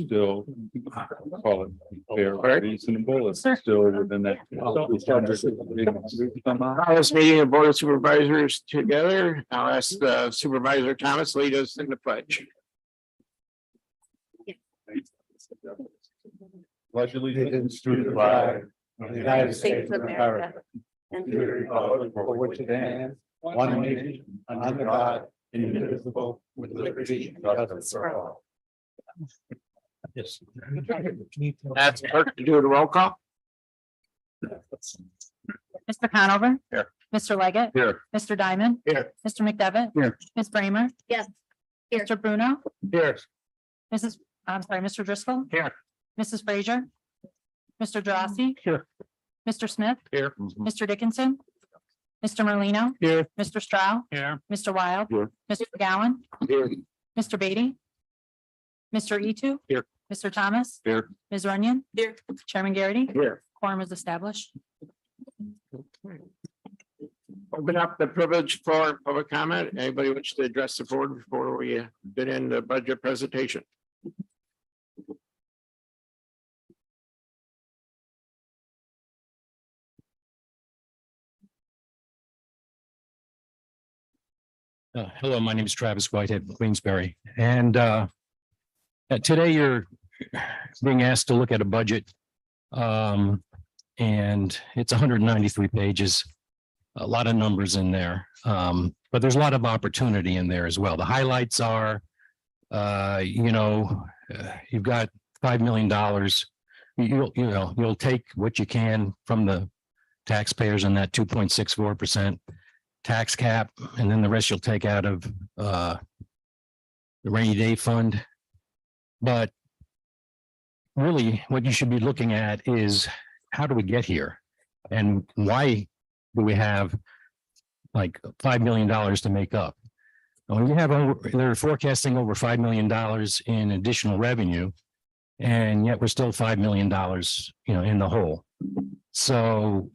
still call it fair, Correct. reasonable, it's Sure. still within that. Call this meeting of Board of Supervisors together. I'll ask Supervisor Thomas lead us in the pledge. Pledge allegiance to the flag of the United States of America. and to the republic for which it stands, one nation, under God, indivisible, with liberty and justice for all. Yes. Ask clerk to do the roll call. Mr. Conover. Here. Mr. Leggett. Here. Mr. Diamond. Here. Mr. McDevitt. Here. Ms. Bramer. Yes. Here. Mr. Bruno. Here. Mr. Driscoll. Here. Mrs. Frazier. Mr. Drossy. Here. Mr. Smith. Here. Mr. Dickinson. Mr. Merlino. Here. Mr. Stroud. Here. Mr. Wild. Here. Mr. McGowan. Here. Mr. Beatty. Mr. Etu. Here. Mr. Thomas. Here. Ms. Runyon. Here. Chairman Garrity. Here. Quorum is established. Open up the privilege for public comment. Anybody wish to address the board before we get in the budget presentation? Hello, my name is Travis Whitehead, Queensberry, and today you're being asked to look at a budget. And it's 193 pages, a lot of numbers in there, but there's a lot of opportunity in there as well. The highlights are, you've got $5 million. You'll take what you can from the taxpayers on that 2.64% tax cap, and then the rest you'll take out of the rainy day fund. But really, what you should be looking at is how do we get here, and why do we have like $5 million to make up? And when you have they're forecasting over $5 million in additional revenue, and yet we're still $5 million, in the hole. So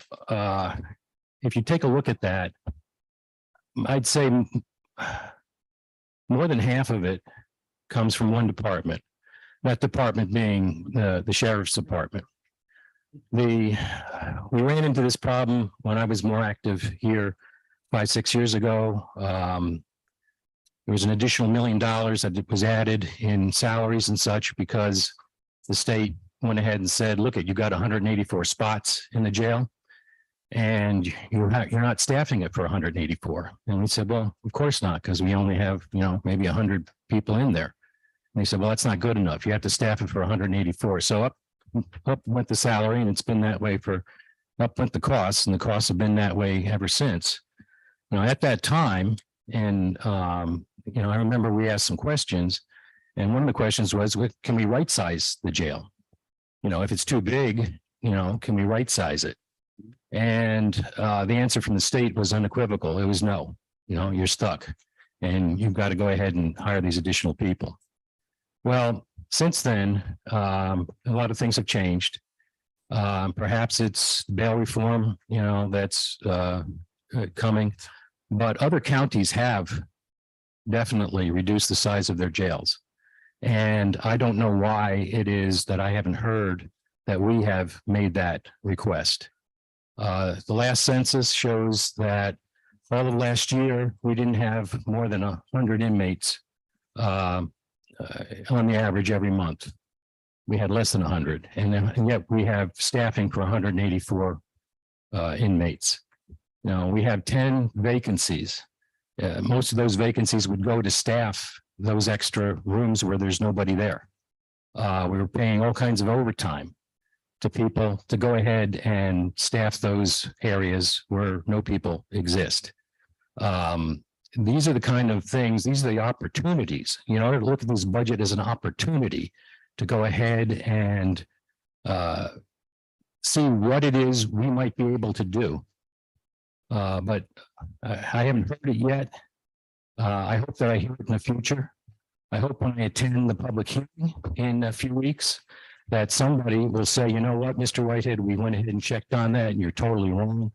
if you take a look at that, I'd say more than half of it comes from one department, that department being the sheriff's department. We ran into this problem when I was more active here 5-6 years ago. There was an additional $1 million that was added in salaries and such because the state went ahead and said, look, you got 184 spots in the jail, and you're not staffing it for 184. And we said, well, of course not, because we only have, maybe 100 people in there. And they said, well, that's not good enough. You have to staff it for 184. So up went the salary, and it's been that way up went the costs, and the costs have been that way ever since. At that time, and, I remember we asked some questions, and one of the questions was, can we right size the jail? If it's too big, can we right size it? And the answer from the state was unequivocal. It was no, you're stuck, and you've got to go ahead and hire these additional people. Well, since then, a lot of things have changed. Perhaps it's bail reform, that's coming, but other counties have definitely reduced the size of their jails. And I don't know why it is that I haven't heard that we have made that request. The last census shows that all of last year, we didn't have more than 100 inmates on the average every month. We had less than 100, and yet we have staffing for 184 inmates. We have 10 vacancies. Most of those vacancies would go to staff those extra rooms where there's nobody there. We were paying all kinds of overtime to people to go ahead and staff those areas where no people exist. These are the kind of things, these are the opportunities, to look at this budget as an opportunity to go ahead and see what it is we might be able to do. But I haven't heard it yet. I hope that I hear it in the future. I hope when I attend the public hearing in a few weeks, that somebody will say, you know what, Mr. Whitehead, we went ahead and checked on that, and you're totally wrong.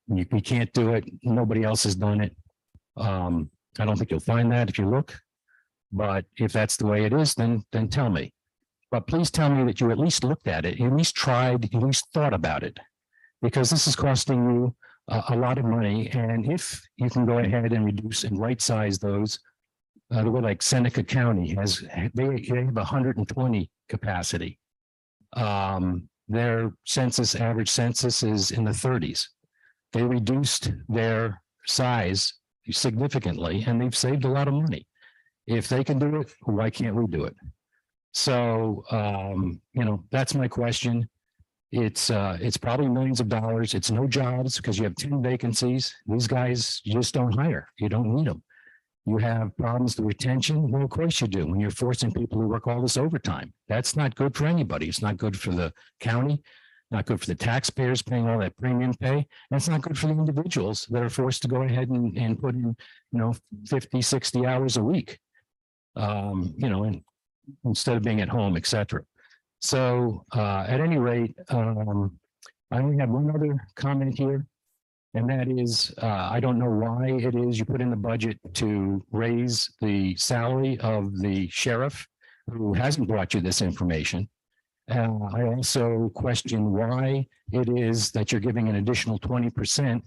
We can't do it. Nobody else has done it. I don't think you'll find that if you look. But if that's the way it is, then tell me. But please tell me that you at least looked at it, you at least tried, you at least thought about it. Because this is costing you a lot of money. And if you can go ahead and reduce and right size those, the way like Seneca County has, they have 120 capacity. Their census, average census is in the 30s. They reduced their size significantly and they've saved a lot of money. If they can do it, why can't we do it? So, you know, that's my question. It's probably millions of dollars. It's no jobs because you have 10 vacancies. These guys you just don't hire. You don't need them. You have problems with retention. Well, of course you do. When you're forcing people to work all this overtime, that's not good for anybody. It's not good for the county, not good for the taxpayers paying all that premium pay. And it's not good for the individuals that are forced to go ahead and put in, you know, 50, 60 hours a week. You know, and instead of being at home, et cetera. So at any rate, I only have one other comment here. And that is, I don't know why it is you put in the budget to raise the salary of the sheriff who hasn't brought you this information. I also question why it is that you're giving an additional 20%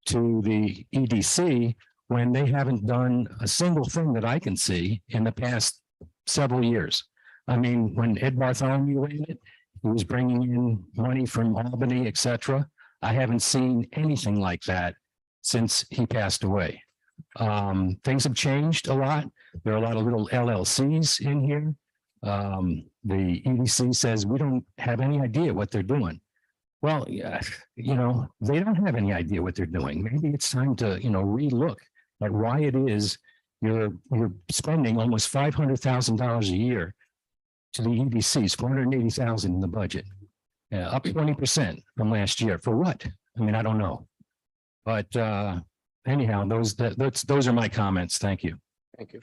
to the EDC when they haven't done a single thing that I can see in the past several years. I mean, when Ed Bartholomew ran it, he was bringing in money from Albany, et cetera. I haven't seen anything like that since he passed away. Things have changed a lot. There are a lot of little LLCs in here. The EDC says we don't have any idea what they're doing. Well, yeah, you know, they don't have any idea what they're doing. Maybe it's time to, you know, relook at why it is you're spending almost $500,000 a year to the EDCs, 480,000 in the budget. Up 20% from last year. For what? I mean, I don't know. But anyhow, those are my comments. Thank you. Thank you.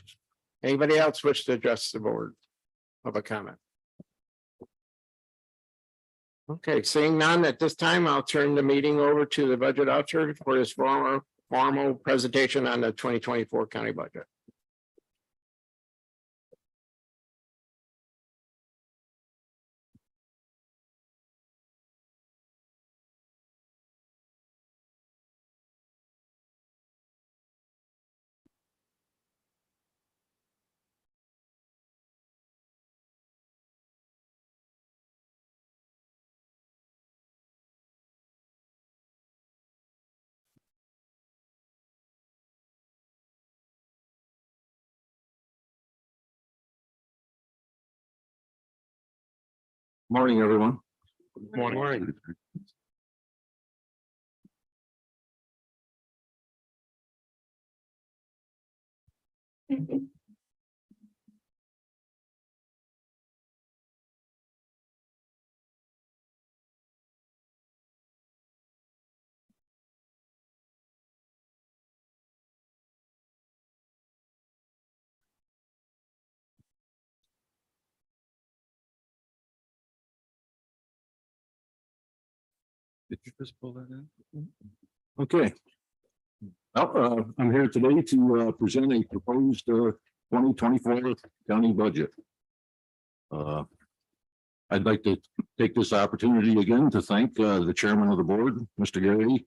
Anybody else wish to address the board of a comment? Okay, seeing none at this time, I'll turn the meeting over to the budget officer for his formal presentation on the 2024 county budget. Morning, everyone. Morning. Did you just pull that in? Okay. Well, I'm here today to present a proposed 2024 county budget. I'd like to take this opportunity again to thank the chairman of the board, Mr. Garrity,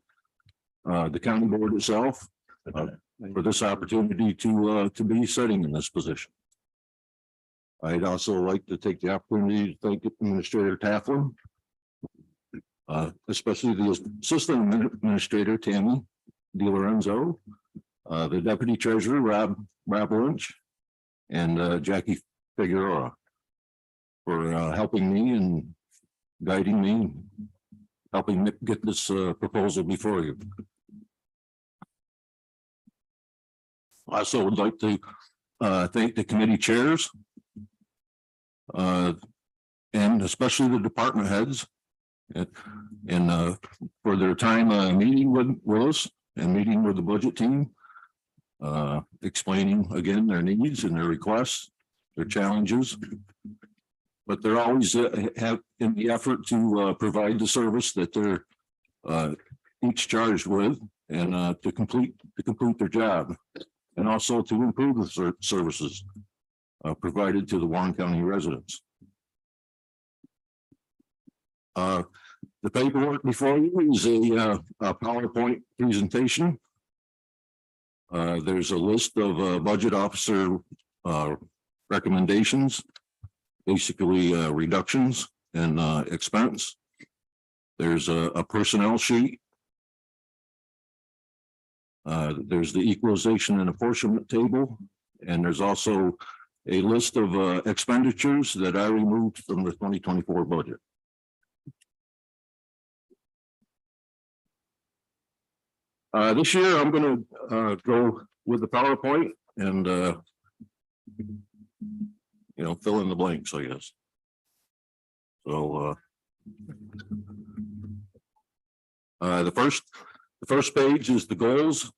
the county board itself, for this opportunity to be sitting in this position. I'd also like to take the opportunity to thank Administrator Tafflin, especially the assistant administrator, Tammy DiLorenzo, the deputy treasurer, Rob Lynch, and Jackie Figueroa for helping me and guiding me, helping get this proposal before you. I also would like to thank the committee chairs and especially the department heads and for their time meeting with us and meeting with the budget team, explaining again their needs and their requests, their challenges. But they're always have in the effort to provide the service that they're each charged with and to complete their job and also to improve the services. provided to the Warren County residents. The paperwork before you is a PowerPoint presentation. There's a list of budget officer recommendations, basically reductions in expense. There's a personnel sheet. There's the equalization and apportionment table, and there's also a list of expenditures that I removed from the 2024 budget. This year, I'm going to go with the PowerPoint and fill in the blanks, I guess. So the first page is the goals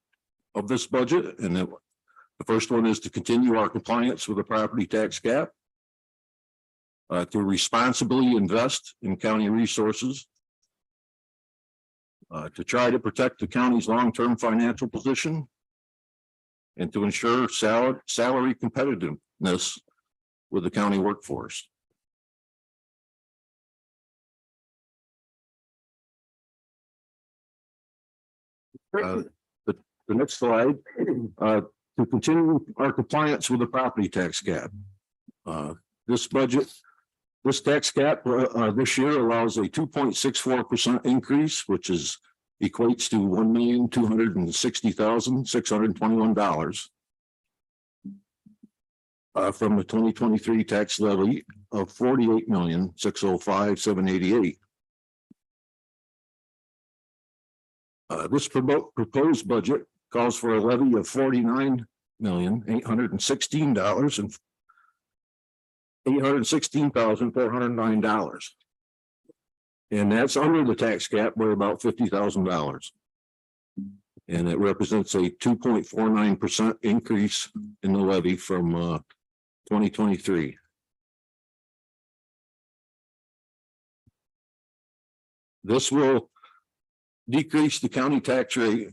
of this budget, and the first one is to continue our compliance with the property tax cap, to responsibly invest in county resources, to try to protect the county's long-term financial position, and to ensure salary competitiveness with the county workforce. The next slide, to continue our compliance with the property tax cap. This tax cap this year allows a 2.64% increase, which equates to $1,260,621 from the 2023 tax levy of $48,605,788. This proposed budget calls for a levy of $49,816,409. And that's under the tax cap by about $50,000. And it represents a 2.49% increase in the levy from 2023. This will decrease the county tax rate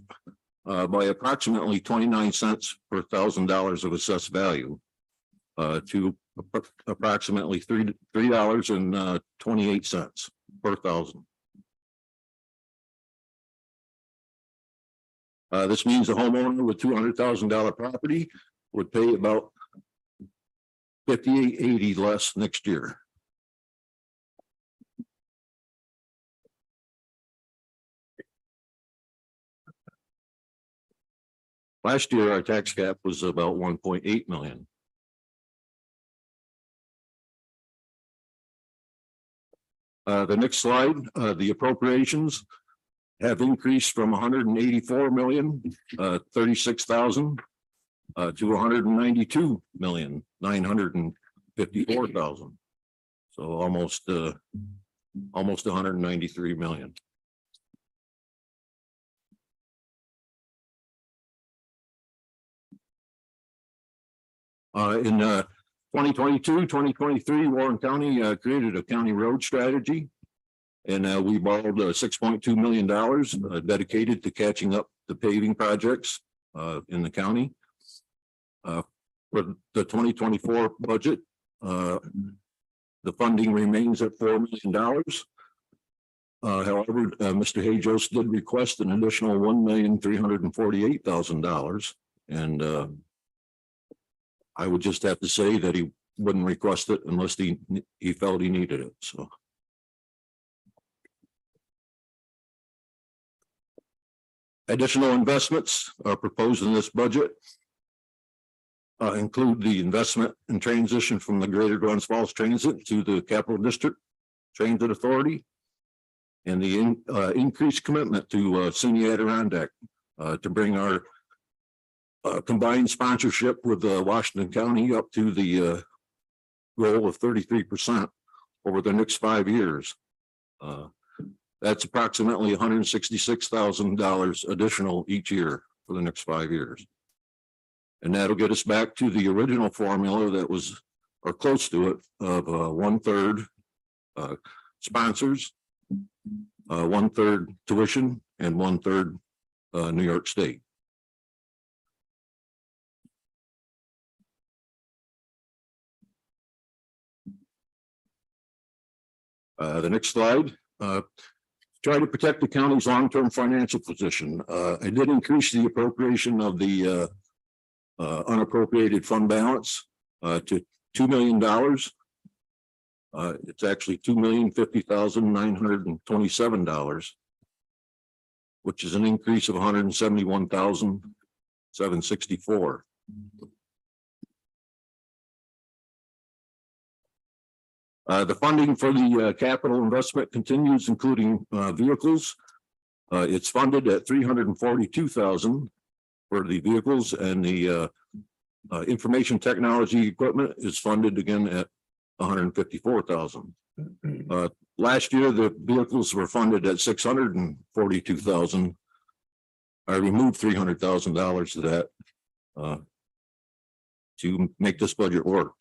by approximately 29 cents per $1,000 of assessed value to approximately $3.28 per thousand. This means a homeowner with $200,000 property would pay about $58.80 less next year. Last year, our tax cap was about 1.8 million. The next slide, the appropriations have increased from 184,036,000 to 192,954,000. So almost 193 million. In 2022-2023, Warren County created a county road strategy, and we borrowed $6.2 million dedicated to catching up the paving projects in the county. For the 2024 budget, the funding remains at $4 million. However, Mr. Hajos did request an additional $1,348,000, and I would just have to say that he wouldn't request it unless he felt he needed it. So. Additional investments are proposed in this budget include the investment and transition from the Greater Glens Falls Transit to the Capital District Transit Authority, and the increased commitment to SUNY Adirondack to bring our combined sponsorship with Washington County up to the goal of 33% over the next 5 years. That's approximately $166,000 additional each year for the next 5 years. And that'll get us back to the original formula that was, or close to it, of 1/3 sponsors, 1/3 tuition, and 1/3 New York State. The next slide, try to protect the county's long-term financial position. I did increase the appropriation of the unappropriated fund balance to $2 million. It's actually $2,050,927, which is an increase of $171,764. The funding for the capital investment continues, including vehicles. It's funded at $342,000 for the vehicles, and the information technology equipment is funded again at $154,000. Last year, the vehicles were funded at $642,000. I removed $300,000 of that to make this budget work.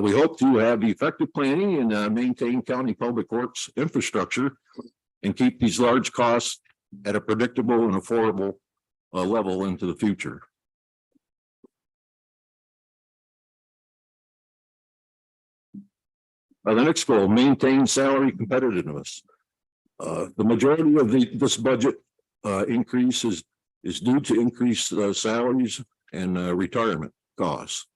We hope to have effective planning and maintain county public works infrastructure and keep these large costs at a predictable and affordable level into the future. The next goal, maintain salary competitiveness. The majority of this budget increase is due to increased salaries and retirement costs.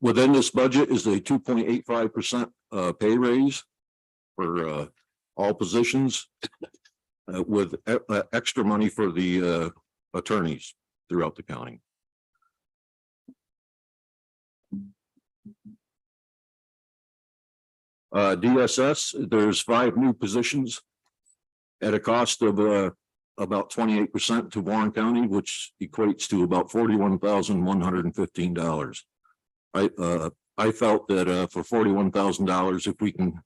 Within this budget is a 2.85% pay raise for all positions, with extra money for the attorneys throughout the county. DSS, there's 5 new positions at a cost of about 28% to Warren County, which equates to about $41,115. I felt that for $41,000, if we can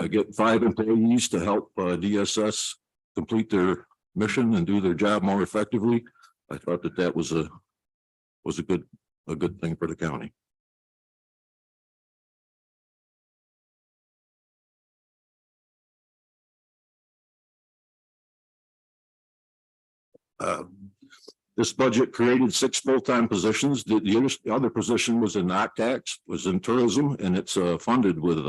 get 5 employees to help DSS complete their mission and do their job more effectively, I thought that that was a good thing for the county. This budget created 6 full-time positions. The other position was in OCTAX, was in tourism, and it's funded with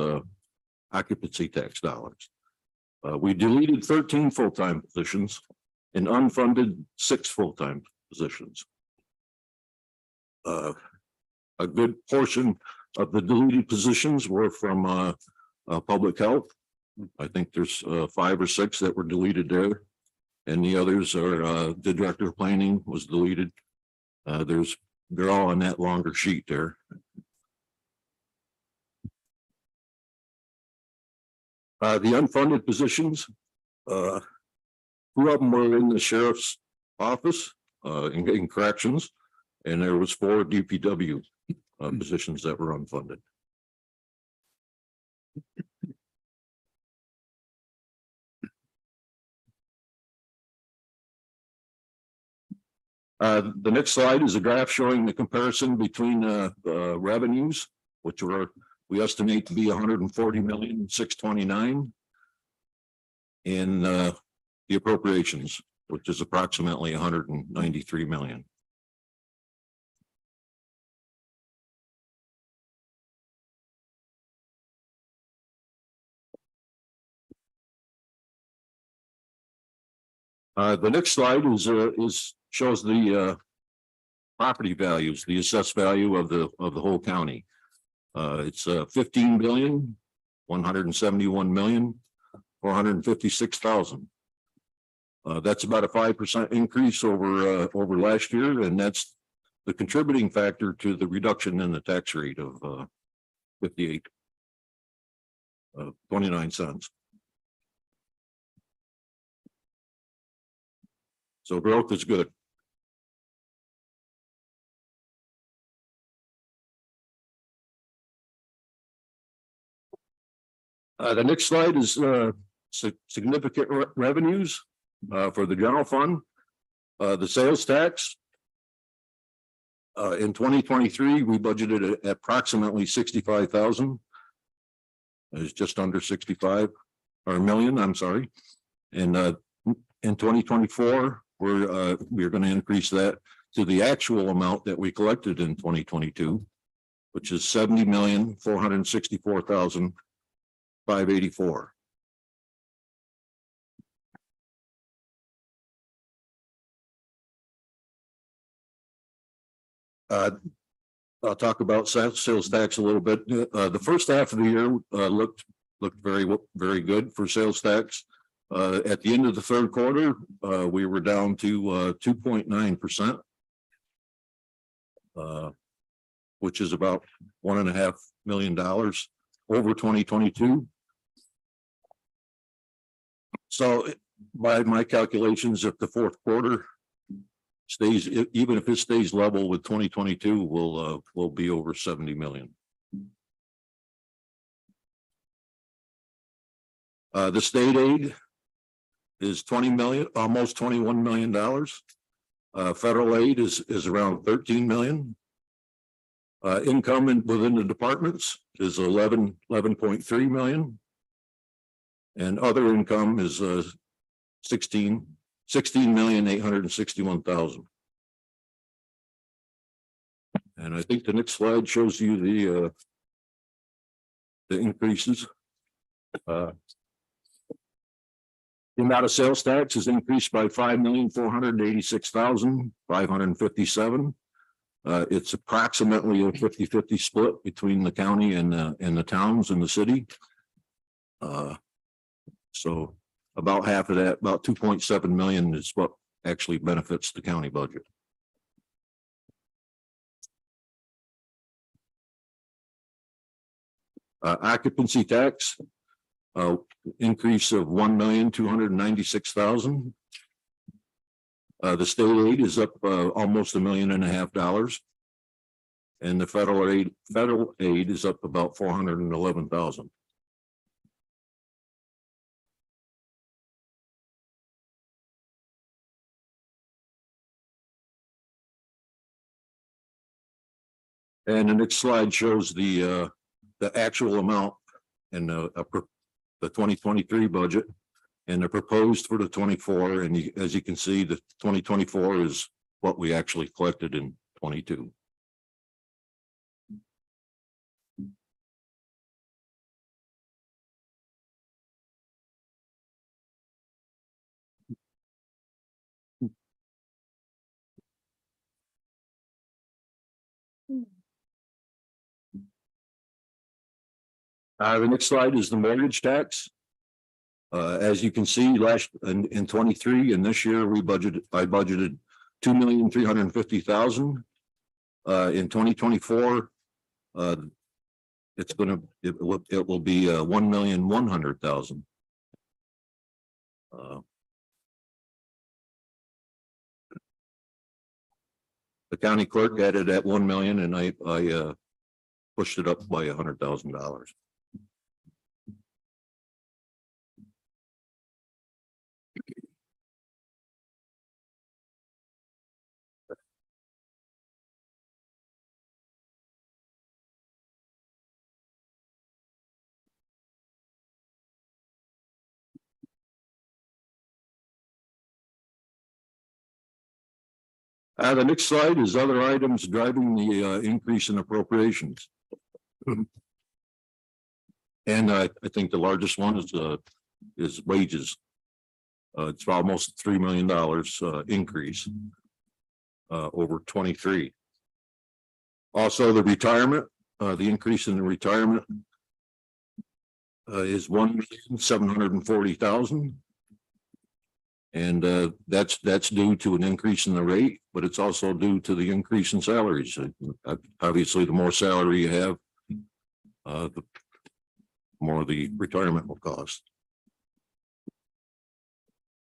occupancy tax dollars. We deleted 13 full-time positions and unfunded 6 full-time positions. A good portion of the deleted positions were from public health. I think there's 5 or 6 that were deleted there. And the others are the director of planning was deleted. They're all on that longer sheet there. The unfunded positions, 2 of them were in the sheriff's office in corrections, and there was 4 DPW positions that were unfunded. The next slide is a graph showing the comparison between revenues, which we estimate to be 140,629,000, and the appropriations, which is approximately 193 million. The next slide shows the property values, the assessed value of the whole county. It's 15,171,456,000. That's about a 5% increase over last year, and that's the contributing factor to the reduction in the tax rate of 28.29 cents. So growth is good. The next slide is significant revenues for the general fund. The sales tax. In 2023, we budgeted at approximately 65,000. It's just under 65 or million, I'm sorry. And in 2024, we're going to increase that to the actual amount that we collected in 2022, which is 70,464,584. I'll talk about sales tax a little bit. The first half of the year looked very good for sales tax. At the end of the third quarter, we were down to 2.9%, which is about $1.5 million over 2022. So by my calculations, if the fourth quarter stays, even if it stays level with 2022, we'll be over 70 million. The state aid is 20 million, almost $21 million. Federal aid is around 13 million. Income within the departments is 11.3 million. And other income is 16,861,000. And I think the next slide shows you the increases. The amount of sales tax is increased by 5,486,557. It's approximately a 50-50 split between the county and the towns and the city. So about half of that, about 2.7 million is what actually benefits the county budget. Occupancy tax, increase of 1,296,000. The state aid is up almost $1.5 million, and the federal aid is up about 411,000. And the next slide shows the actual amount in the 2023 budget and the proposed for the 24. And as you can see, the 2024 is what we actually collected in 22. The next slide is the mortgage tax. As you can see, in 23 and this year, I budgeted 2,350,000. In 2024, it will be 1,100,000. The county clerk had it at 1 million, and I pushed it up by $100,000. The next slide is other items driving the increase in appropriations. And I think the largest one is wages. It's almost $3 million increase over 23. Also, the retirement, the increase in the retirement is 1,740,000. And that's due to an increase in the rate, but it's also due to the increase in salaries. Obviously, the more salary you have, the more the retirement will cost.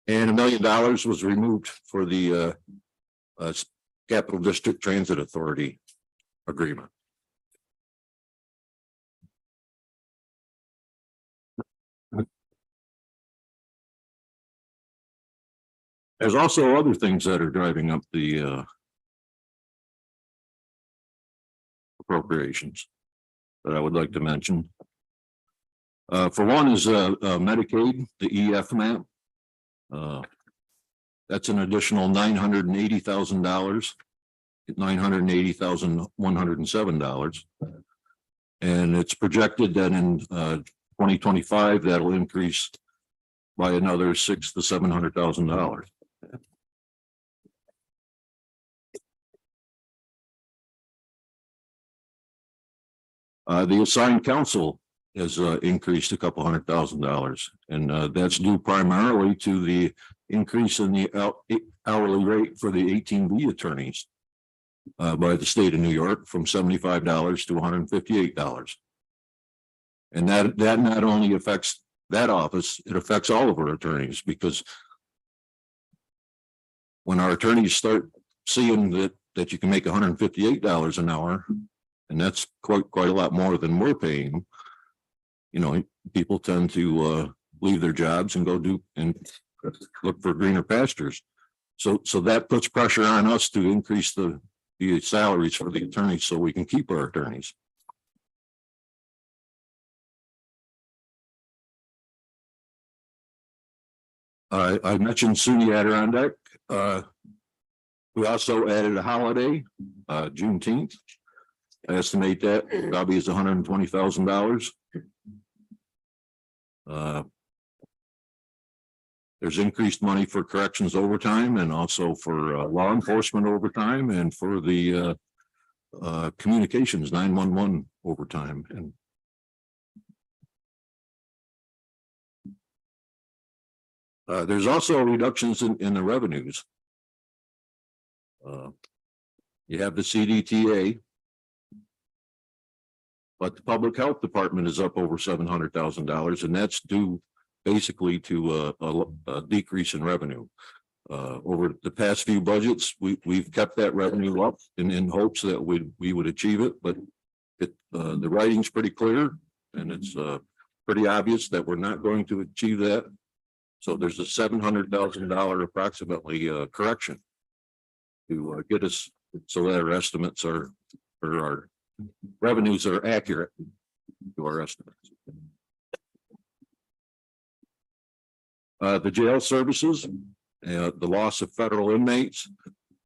And $1 million was removed for the Capital District Transit Authority agreement. There's also other things that are driving up the appropriations that I would like to mention. For one is Medicaid, the EF map. That's an additional $980,000, $980,107. And it's projected that in 2025, that'll increase by another $600,000 to $700,000. The assigned counsel has increased a couple $100,000, and that's due primarily to the increase in the hourly rate for the 18B attorneys by the state of New York from $75 to $158. And that not only affects that office, it affects all of our attorneys, because when our attorneys start seeing that you can make $158 an hour, and that's quite a lot more than we're paying them, you know, people tend to leave their jobs and go do and look for greener pastures. So that puts pressure on us to increase the salaries for the attorneys so we can keep our attorneys. I mentioned SUNY Adirondack. We also added a holiday, Juneteenth. I estimate that probably is $120,000. There's increased money for corrections overtime and also for law enforcement overtime and for the communications 911 overtime. And there's also reductions in the revenues. You have the CDTA, but the public health department is up over $700,000, and that's due basically to a decrease in revenue. Over the past few budgets, we've kept that revenue up in hopes that we would achieve it, but the writing's pretty clear, and it's pretty obvious that we're not going to achieve that. So there's a $700,000 approximately correction to get us so that our estimates are, or our revenues are accurate to our estimates. The jail services, the loss of federal inmates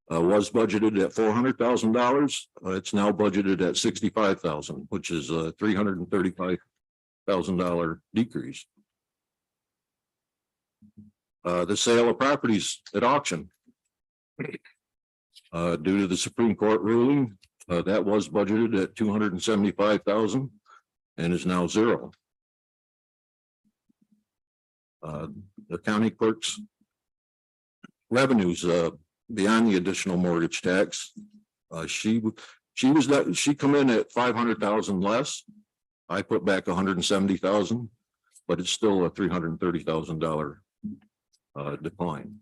was budgeted at $400,000. It's now budgeted at $65,000, which is a $335,000 decrease. The sale of properties at auction, due to the Supreme Court ruling, that was budgeted at $275,000 and is now zero. The county clerk's revenues beyond the additional mortgage tax, she come in at $500,000 less. I put back $170,000, but it's still a $330,000 decline.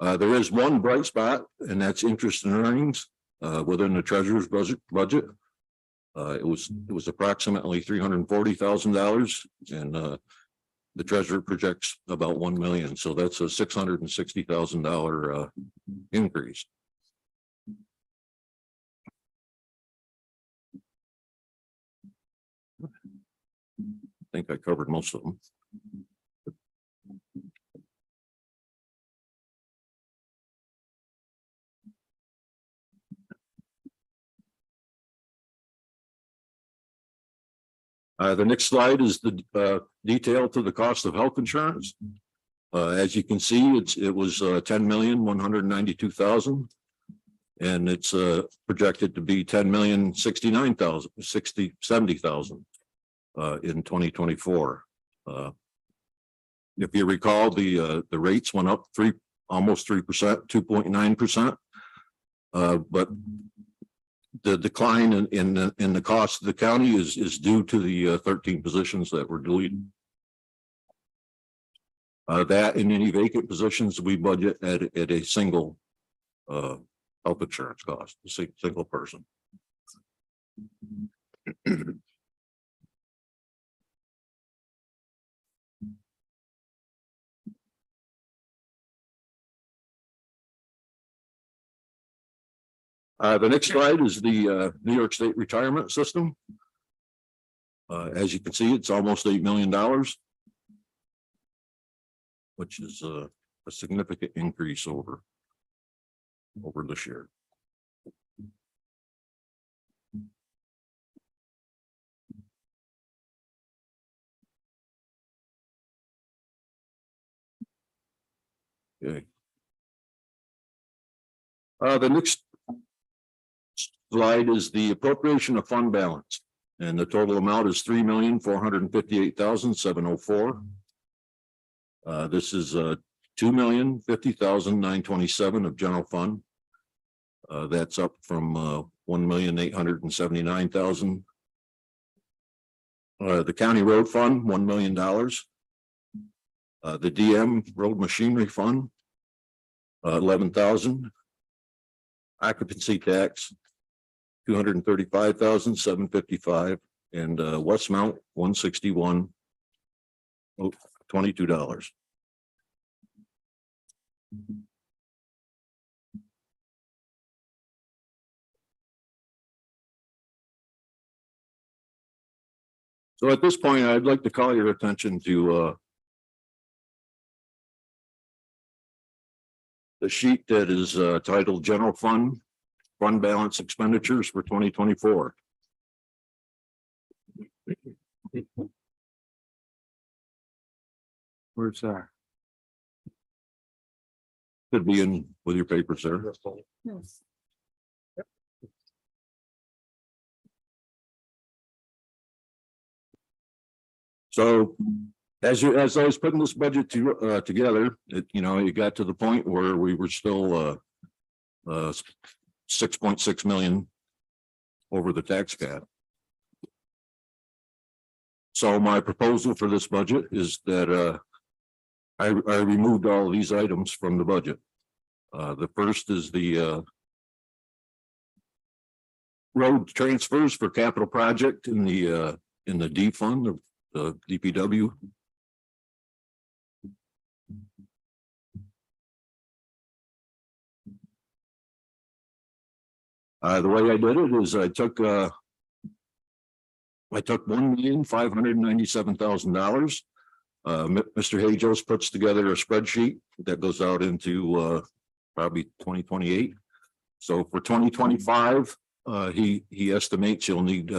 There is one bright spot, and that's interest and earnings within the treasurer's budget. It was approximately $340,000, and the treasurer projects about 1 million. So that's a $660,000 increase. I think I covered most of them. The next slide is the detail to the cost of health insurance. As you can see, it was $10,192,000, and it's projected to be $10,069,070 in 2024. If you recall, the rates went up almost 3%, 2.9%, but the decline in the cost of the county is due to the 13 positions that were deleted. That and any vacant positions we budget at a single health insurance cost, a single person. The next slide is the New York State retirement system. As you can see, it's almost $8 million. which is a significant increase over this year. Okay. The next slide is the appropriation of fund balance, and the total amount is $3,458,704. This is $2,050,927 of general fund. That's up from $1,879,000. The county road fund, $1 million. The DM road machinery fund, 11,000. Occupancy tax, 235,755, and Westmount, 161, $22. So at this point, I'd like to call your attention to the sheet that is titled General Fund Balance Expenditures for 2024. Where's that? Could be in with your papers there. So as I was putting this budget together, it got to the point where we were still 6.6 million over the tax cap. So my proposal for this budget is that I removed all of these items from the budget. The first is the road transfers for capital project in the D fund of the DPW. The way I did it is I took $1,597,000. Mr. Hajos puts together a spreadsheet that goes out into probably 2028. So for 2025, he estimates you'll need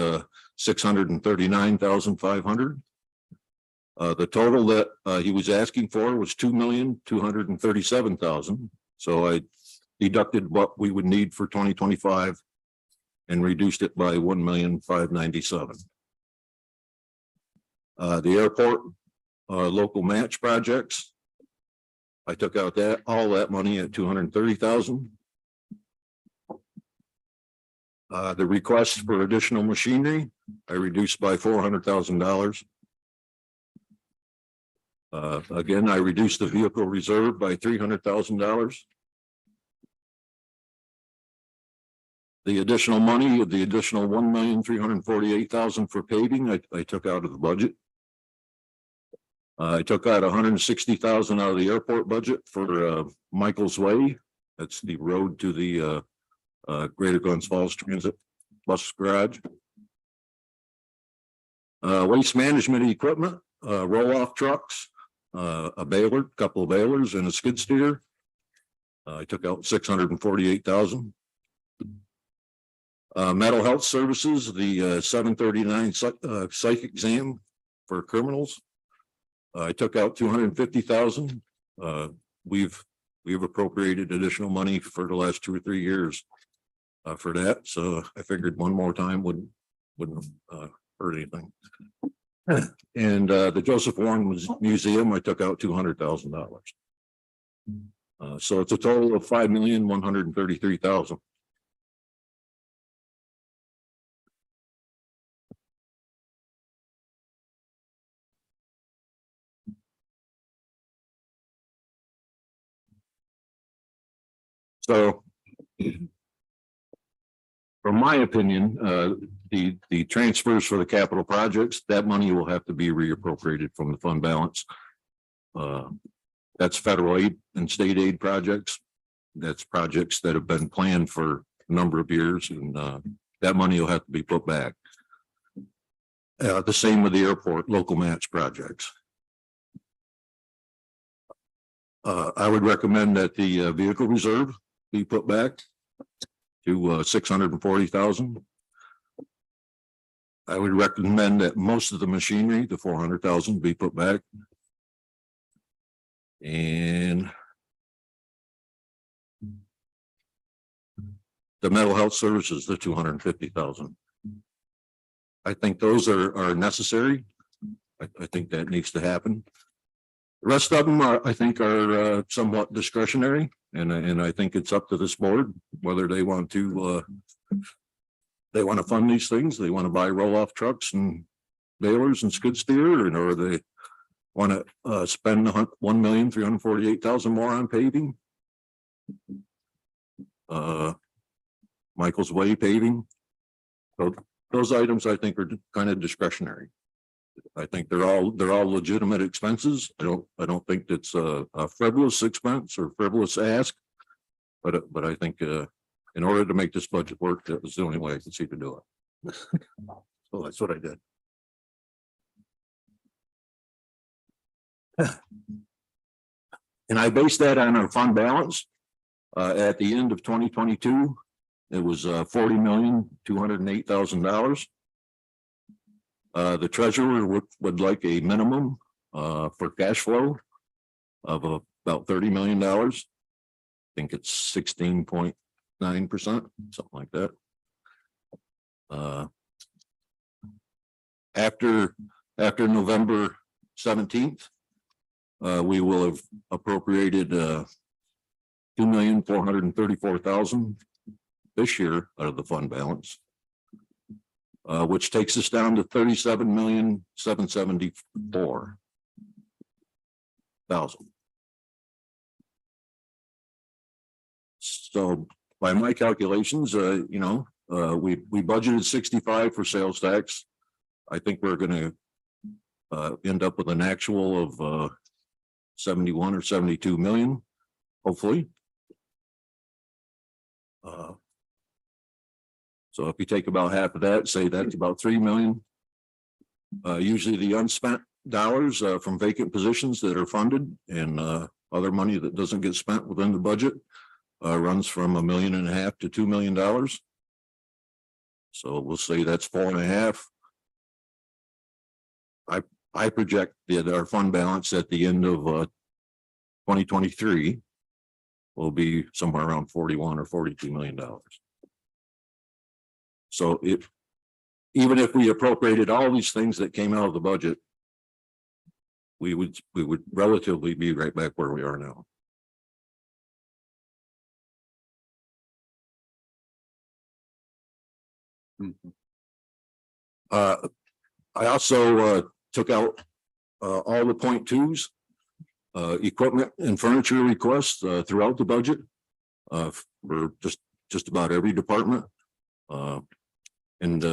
639,500. The total that he was asking for was 2,237,000. So I deducted what we would need for 2025 and reduced it by 1,597,000. The airport local match projects, I took out all that money at 230,000. The request for additional machinery, I reduced by $400,000. Again, I reduced the vehicle reserve by $300,000. The additional money, the additional 1,348,000 for paving, I took out of the budget. I took out 160,000 out of the airport budget for Michael's Way. That's the road to the Greater Glens Falls Transit Bus Garage. Waste management equipment, roll-off trucks, a baler, couple of balers, and a skid steer. I took out 648,000. Mental health services, the 739 psych exam for criminals. I took out 250,000. We've appropriated additional money for the last 2 or 3 years for that. So I figured one more time wouldn't hurt anything. And the Joseph Warren Museum, I took out $200,000. So it's a total of $5,133,000. So, from my opinion, the transfers for the capital projects, that money will have to be reappropriated from the fund balance. That's federal aid and state aid projects. That's projects that have been planned for a number of years, and that money will have to be put back. The same with the airport local match projects. I would recommend that the vehicle reserve be put back to 640,000. I would recommend that most of the machinery, the 400,000, be put back. And the mental health services, the 250,000. I think those are necessary. I think that needs to happen. The rest of them are, I think, are somewhat discretionary, and I think it's up to this board whether they want to fund these things. They want to buy roll-off trucks and balers and skid steer, or they want to spend $1,348,000 more on paving. Michael's Way paving. So those items I think are kind of discretionary. I think they're all legitimate expenses. I don't think it's a frivolous expense or frivolous ask. But I think in order to make this budget work, that was the only way I could see to do it. So that's what I did. And I based that on our fund balance. At the end of 2022, it was $40,208,000. The treasurer would like a minimum for cash flow of about $30 million. I think it's 16.9%, something like that. After November 17th, we will have appropriated $2,434,000 this year out of the fund balance, which takes us down to $37,774,000. So by my calculations, we budgeted 65 for sales tax. I think we're going to end up with an actual of 71 or 72 million, hopefully. So if you take about half of that, say that's about 3 million. Usually the unspent dollars from vacant positions that are funded and other money that doesn't get spent within the budget runs from $1.5 million to $2 million. So we'll say that's 4.5. I project that our fund balance at the end of 2023 will be somewhere around $41 or $42 million. So even if we appropriated all these things that came out of the budget, we would relatively be right back where we are now. I also took out all the 0.2s, equipment and furniture requests throughout the budget for just about every department. And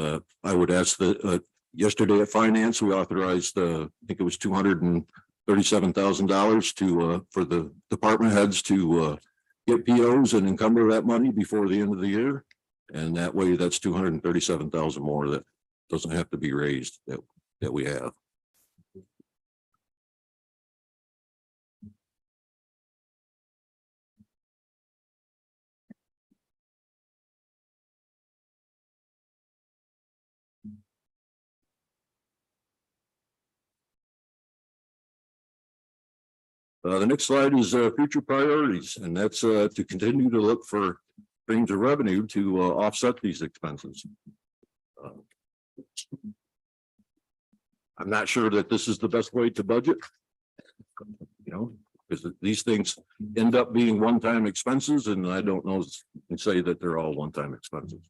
I would ask that yesterday at finance, we authorized, I think it was $237,000 to for the department heads to get POs and encumber that money before the end of the year. And that way that's 237,000 more that doesn't have to be raised that we have. The next slide is future priorities, and that's to continue to look for streams of revenue to offset these expenses. I'm not sure that this is the best way to budget, because these things end up being one-time expenses, and I don't know and say that they're all one-time expenses.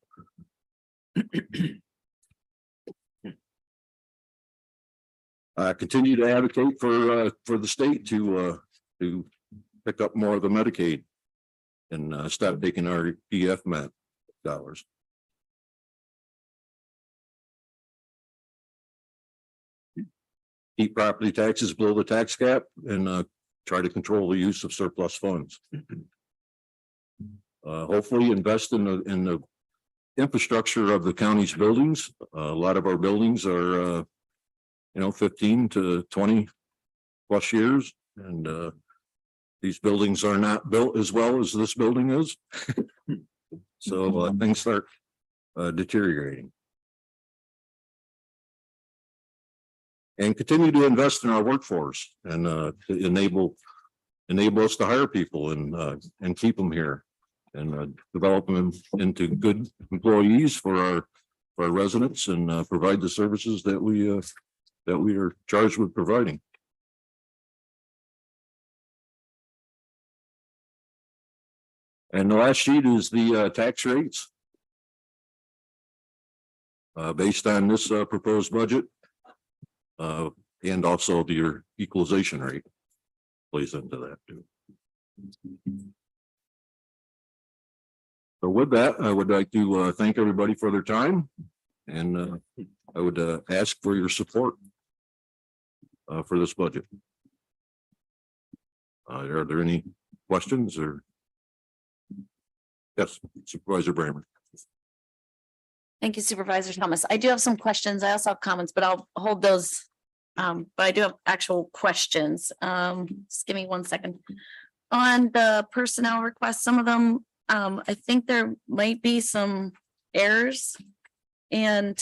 Continue to advocate for the state to pick up more of the Medicaid and stop taking our PFMAT dollars. Keep property taxes below the tax cap and try to control the use of surplus funds. Hopefully invest in the infrastructure of the county's buildings. A lot of our buildings are 15 to 20 plus years, and these buildings are not built as well as this building is. So things start deteriorating. And continue to invest in our workforce and to enable us to hire people and keep them here and develop them into good employees for our residents and provide the services that we are charged with providing. And the last sheet is the tax rates. Based on this proposed budget. And also your equalization rate plays into that too. So with that, I would like to thank everybody for their time, and I would ask for your support for this budget. Are there any questions or? Yes, Supervisor Bramer. Thank you, Supervisor Thomas. I do have some questions. I also have comments, but I'll hold those. But I do have actual questions. Just give me 1 second. On the personnel requests, some of them, I think there might be some errors. And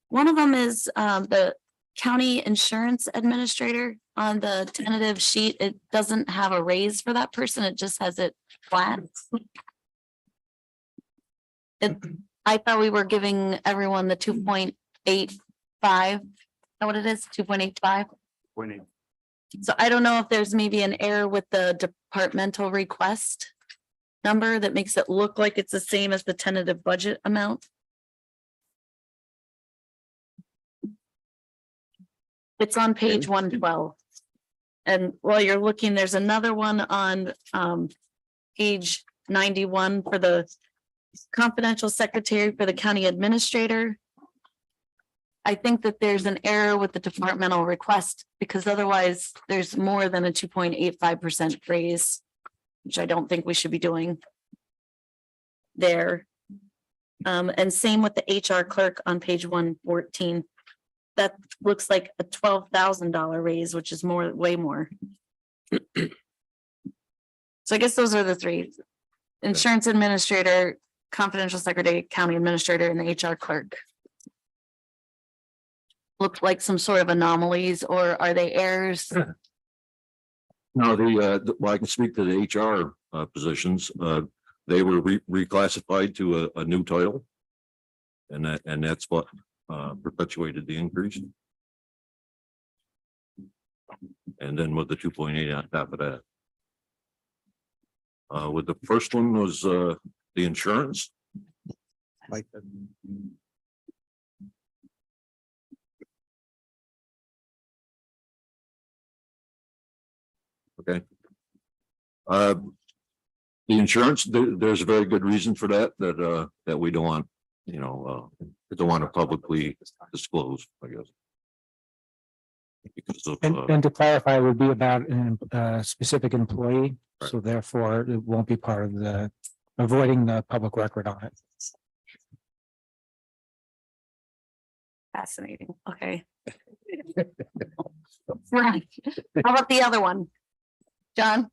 one of them is the county insurance administrator on the tentative sheet. It doesn't have a raise for that person. It just has it flat. I thought we were giving everyone the 2.85. Know what it is? 2.85. So I don't know if there's maybe an error with the departmental request number that makes it look like it's the same as the tentative budget amount. It's on page 112. And while you're looking, there's another one on page 91 for the confidential secretary for the county administrator. I think that there's an error with the departmental request because otherwise there's more than a 2.85% raise, which I don't think we should be doing there. And same with the HR clerk on page 114. That looks like a $12,000 raise, which is way more. So I guess those are the three: insurance administrator, confidential secretary, county administrator, and the HR clerk. Look like some sort of anomalies, or are they errors? No, well, I can speak to the HR positions. They were reclassified to a new title. And that's what perpetuated the increase. And then with the 2.8 on top of that. With the first one was the insurance. Like Okay. The insurance, there's a very good reason for that we don't want, don't want to publicly disclose, I guess. Because of, and to clarify, it would be about a specific employee, Right. so therefore it won't be part of the avoiding the public record on it. Fascinating. Okay. Right. How about the other one? John?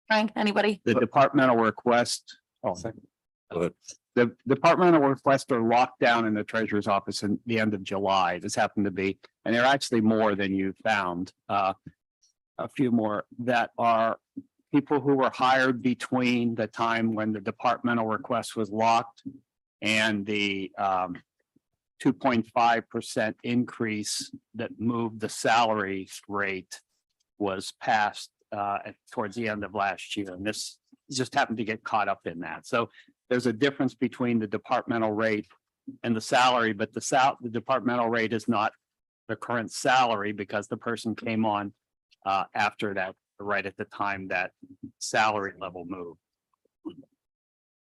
Frank, anybody? The departmental request, go ahead. the departmental requests are locked down in the treasurer's office in the end of July. This happened to be, and they're actually more than you found. A few more that are people who were hired between the time when the departmental request was locked and the 2.5% increase that moved the salary rate was passed towards the end of last year. And this just happened to get caught up in that. So there's a difference between the departmental rate and the salary, but the departmental rate is not the current salary because the person came on after that, right at the time that salary level moved.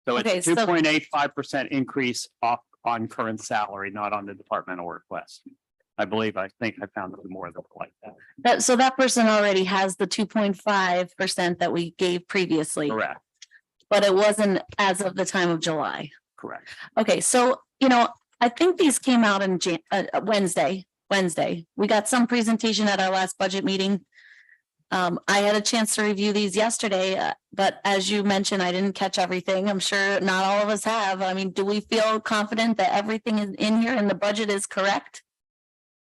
So it's Okay, a so- 2.85% increase off on current salary, not on the departmental request. I think I found it more than like that. So that person already has the 2.5% that we gave previously, Correct, but it wasn't as of the time of July. correct. Okay, so, I think these came out in Wednesday. We got some presentation at our last budget meeting. I had a chance to review these yesterday, but as you mentioned, I didn't catch everything. I'm sure not all of us have. I mean, do we feel confident that everything is in here and the budget is correct?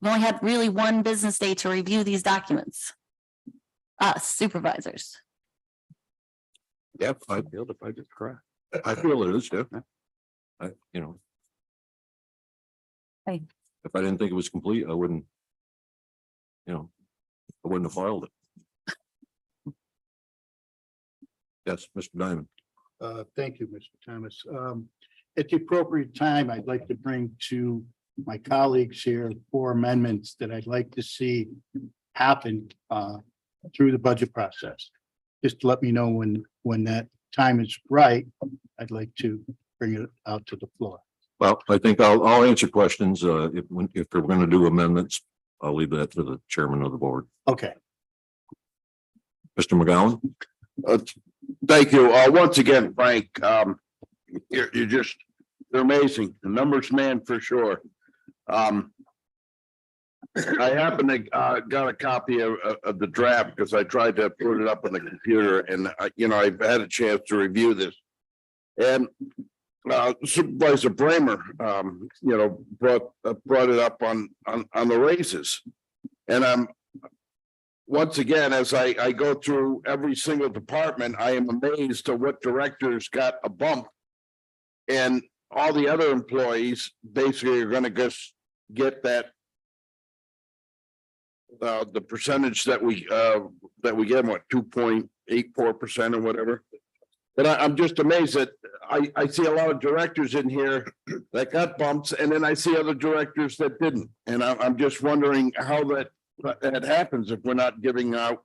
We've only had really one business day to review these documents. Us supervisors. Yep, I feel the budget's correct. I feel it is, yeah. I, you know. Hey. If I didn't think it was complete, I wouldn't. You know, I wouldn't have filed it. Yes, Mr. Diamond. Thank you, Mr. Thomas. At the appropriate time, I'd like to bring to my colleagues here 4 amendments that I'd like to see happen through the budget process. Just let me know when that time is right. I'd like to bring it out to the floor. Well, I think I'll answer questions. If we're going to do amendments, I'll leave that to the chairman of the board. Okay. Mr. McGowan. Thank you. Once again, Frank, you're amazing. The numbers man for sure. I happen to got a copy of the draft because I tried to put it up on the computer and I've had a chance to review this. And Supervisor Bramer, brought it up on the raises. And once again, as I go through every single department, I am amazed at what directors got a bump. And all the other employees basically are gonna just get that. The percentage that we get, what, 2.84% or whatever. But I'm just amazed that I see a lot of directors in here that got bumps, and then I see other directors that didn't. And I'm just wondering how that happens if we're not giving out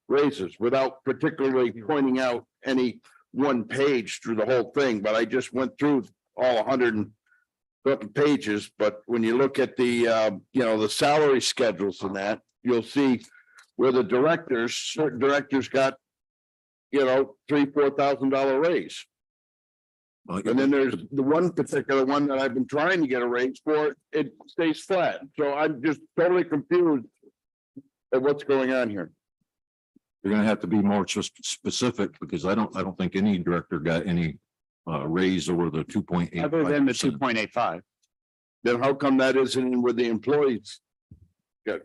raises without particularly pointing out any one page through the whole thing. But I just went through all 100 pages. But when you look at the the salary schedules and that, you'll see where the certain directors got $3,000-4,000 raise. And then there's the one particular one that I've been trying to get a raise for, it stays flat. So I'm just totally confused at what's going on here. You're gonna have to be more specific because I don't think any director got any raise over the 2.8. Other than the 2.85. Then how come that isn't in with the employees? Because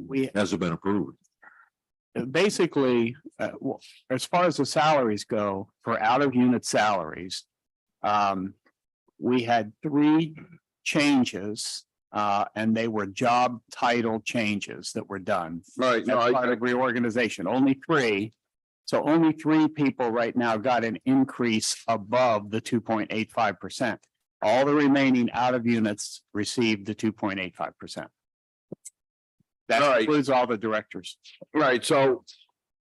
We it hasn't been approved. basically, as far as the salaries go, for out of unit salaries, we had 3 changes, and they were job title changes that were done. Right, no, That's part of reorganization, only 3. So only 3 people right now got an increase above the 2.85%. All the remaining out of units received the 2.85%. That All right. includes all the directors. right, so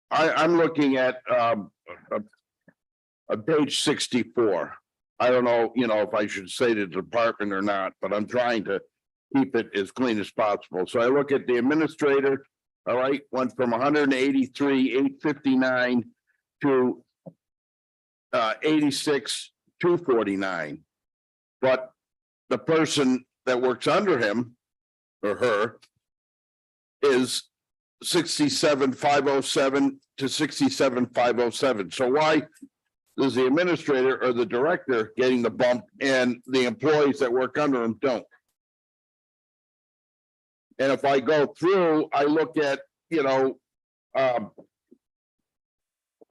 I'm looking at page 64. I don't know, if I should say the department or not, but I'm trying to keep it as clean as possible. So I look at the administrator, all right, went from 183,859 to 86,249. But the person that works under him or her is 67,507 to 67,507. So why is the administrator or the director getting the bump and the employees that work under him don't? And if I go through, I look at,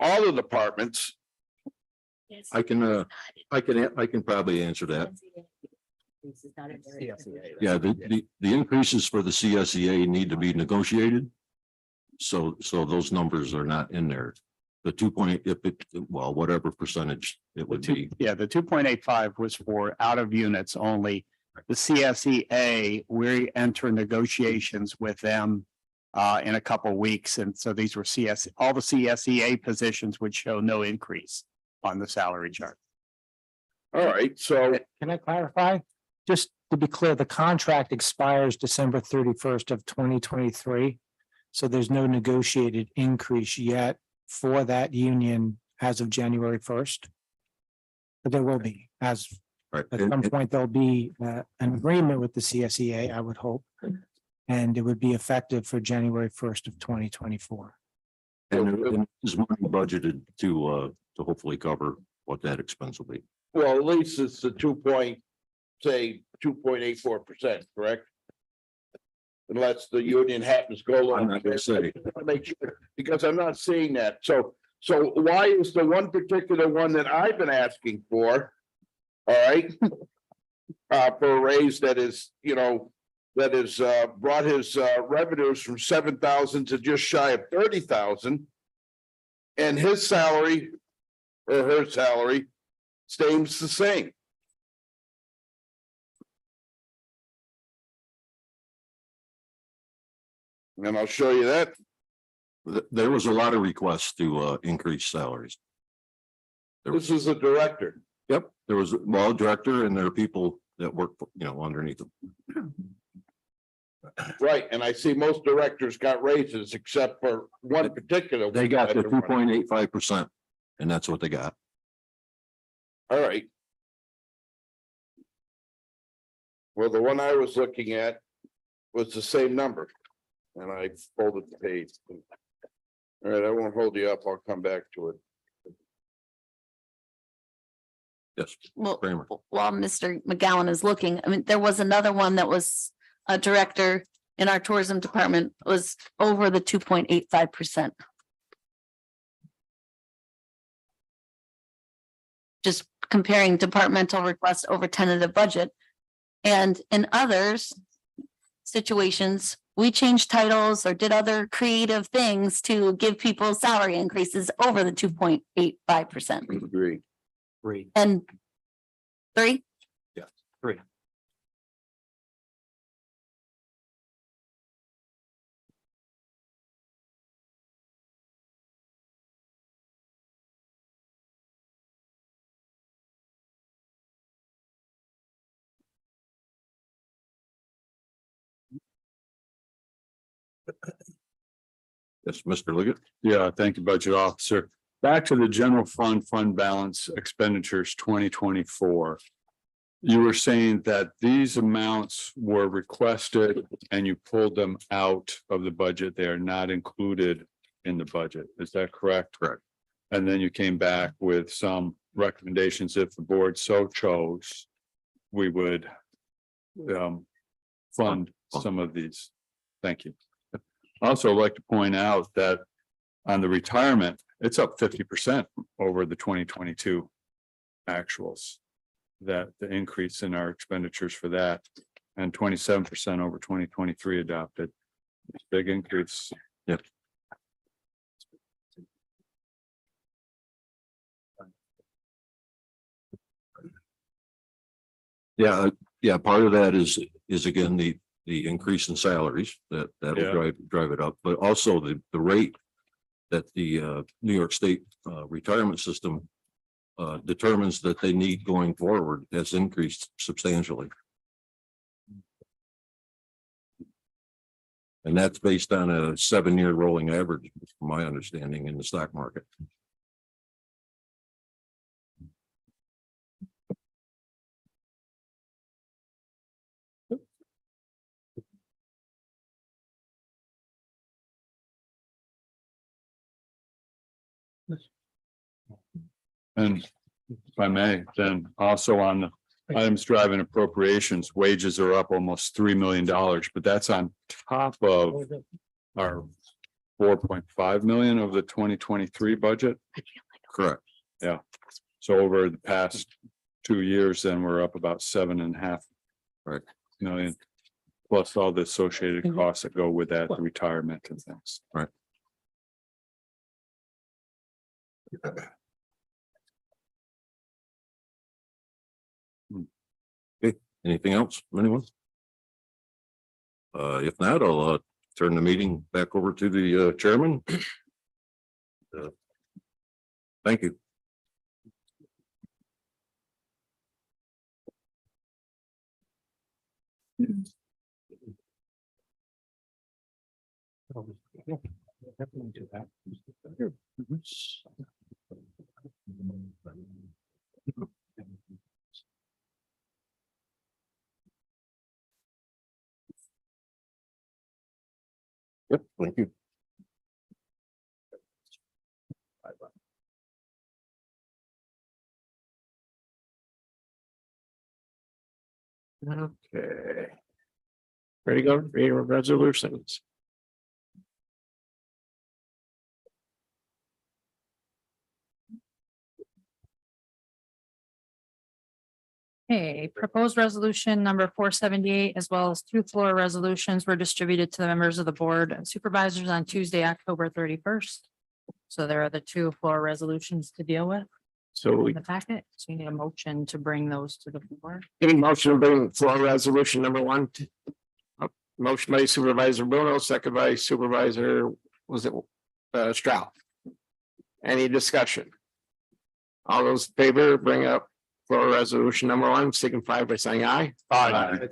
all the departments. I can probably answer that. Yeah, the increases for the CSEA need to be negotiated. So those numbers are not in there. The 2.8, whatever percentage it would be. Yeah, the 2.85 was for out of units only. The CSEA, we enter negotiations with them in a couple of weeks. And so these were all the CSEA positions would show no increase on the salary chart. All right, so Can I clarify? Just to be clear, the contract expires December 31st of 2023. So there's no negotiated increase yet for that union as of January 1st. But there will be, Right. at some point, there'll be an agreement with the CSEA, I would hope. And it would be effective for January 1st of 2024. And is money budgeted to hopefully cover what that expense will be. Well, at least it's the 2.84%, correct? Unless the union happens to go. I'm not gonna say. Make sure, because I'm not seeing that. So why is the one particular one that I've been asking for? All right. For a raise that is, that is brought his revenues from 7,000 to just shy of 30,000. And his salary or her salary stays the same. And I'll show you that. There was a lot of requests to increase salaries. This is a director. Yep, there was a director and there are people that work, underneath them. Right, and I see most directors got raises except for one particular. They got the one. 2.85%, and that's what they got. All right. Well, the one I was looking at was the same number. And I folded the page. All right, I won't hold you up. I'll come back to it. Yes, Well, Kramer. while Mr. McGowan is looking, I mean, there was another one that was a director in our tourism department was over the 2.85%. Just comparing departmental requests over tentative budget. And in others situations, we changed titles or did other creative things to give people salary increases over the 2.85%. Agree. And three? Yeah, three. Yes, Mr. Liggett. Yeah, thank you, Budget Officer. Back to the general fund balance expenditures 2024. You were saying that these amounts were requested and you pulled them out of the budget. They are not included in the budget. Is that correct? Correct. And then you came back with some recommendations if the board so chose, we would fund some of these. Thank you. Also, I'd like to point out that on the retirement, it's up 50% over the 2022 actuals. That the increase in our expenditures for that and 27% over 2023 adopted. Big increase. Yep. Yeah, part of that is again, the increase in salaries that Yeah. will drive it up, but also the rate that the New York State retirement system determines that they need going forward has increased substantially. And that's based on a 7-year rolling average, from my understanding, in the stock market. And if I may, then also on the items driving appropriations, wages are up almost $3 million, but that's on top of our 4.5 million of the 2023 budget. Correct. So over the past 2 years, then we're up about 7.5 Right. million. Plus all the associated costs that go with that, the retirement and things. Right. Anything else, from anyone? If not, I'll turn the meeting back over to the chairman. Thank you. Definitely do that. Yep, thank you. Okay. Ready to go, read resolutions. Okay, proposed resolution number 478, as well as two floor resolutions were distributed to the members of the board and supervisors on Tuesday, October 31st. So there are the two floor resolutions to deal with So we in the packet. So you need a motion to bring those to the floor. Any motion to bring floor resolution number one? Motion by Supervisor Bruno, second by Supervisor, was it Stroud? Any discussion? All those in favor, bring up floor resolution number one, signify by saying aye. Aye.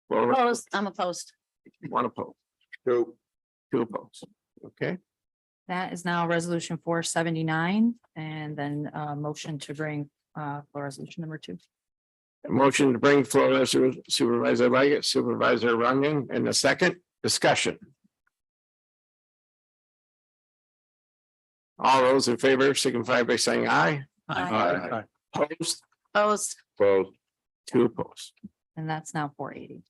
Floor- Opposed, I'm opposed. One opposed, So, two opposed. Okay, That is now resolution 479, and then motion to bring floor resolution number 2. motion to bring floor resolution Supervisor Leggett, Supervisor Runyon, and the second discussion. All those in favor signify by saying aye. aye. Opposed, Opposed, Both. two opposed. And that's now 480.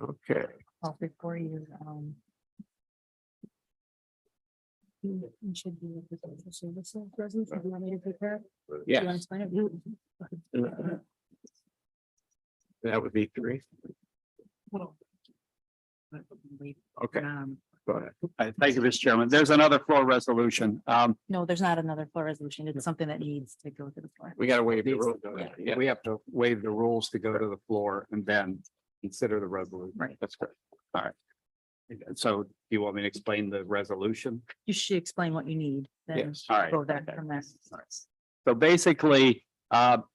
Okay, Well, before you, you should do the social services resolution. Do you want me to prepare it? Do you want to yeah, explain it? that would be three. Okay, go ahead. Thank you, Mr. Chairman. There's another floor resolution. No, there's not another floor resolution. It's something that needs to go to the floor. We gotta waive the rule. Yeah, We have to waive the rules to go to the floor and then consider the resolution. Right. That's correct. All right. So do you want me to explain the resolution? You should explain what you need. Then yes. All right. go there from there. So basically,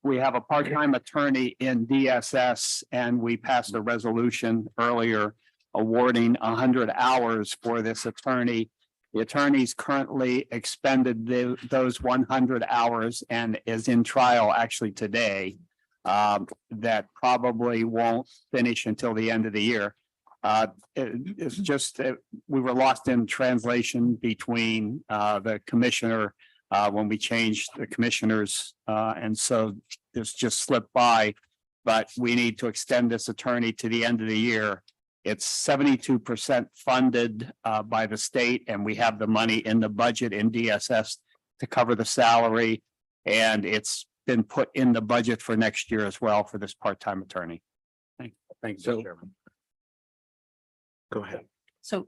we have a part-time attorney in DSS and we passed a resolution earlier awarding 100 hours for this attorney. The attorney's currently expended those 100 hours and is in trial actually today. That probably won't finish until the end of the year. It's just that we were lost in translation between the commissioner when we changed the commissioners, and so this just slipped by. But we need to extend this attorney to the end of the year. It's 72% funded by the state, and we have the money in the budget in DSS to cover the salary. And it's been put in the budget for next year as well for this part-time attorney. Thank you, So- Mr. Chairman. Go ahead. So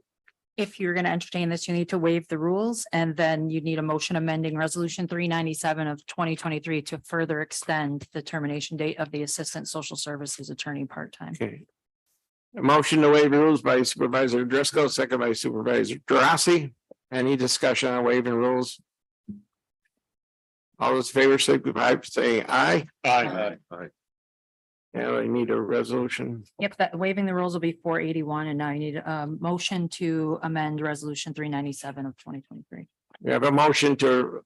if you're going to entertain this, you need to waive the rules, and then you need a motion amending resolution 397 of 2023 to further extend the termination date of the assistant social services attorney part-time. Okay. A motion to waive rules by Supervisor Driscoll, second by Supervisor Drossy. Any discussion on waiving rules? All those in favor, signify by saying aye. Aye. Yeah, I need a resolution. Yep, that waiving the rules will be 481, and now you need a motion to amend resolution 397 of 2023. We have a motion to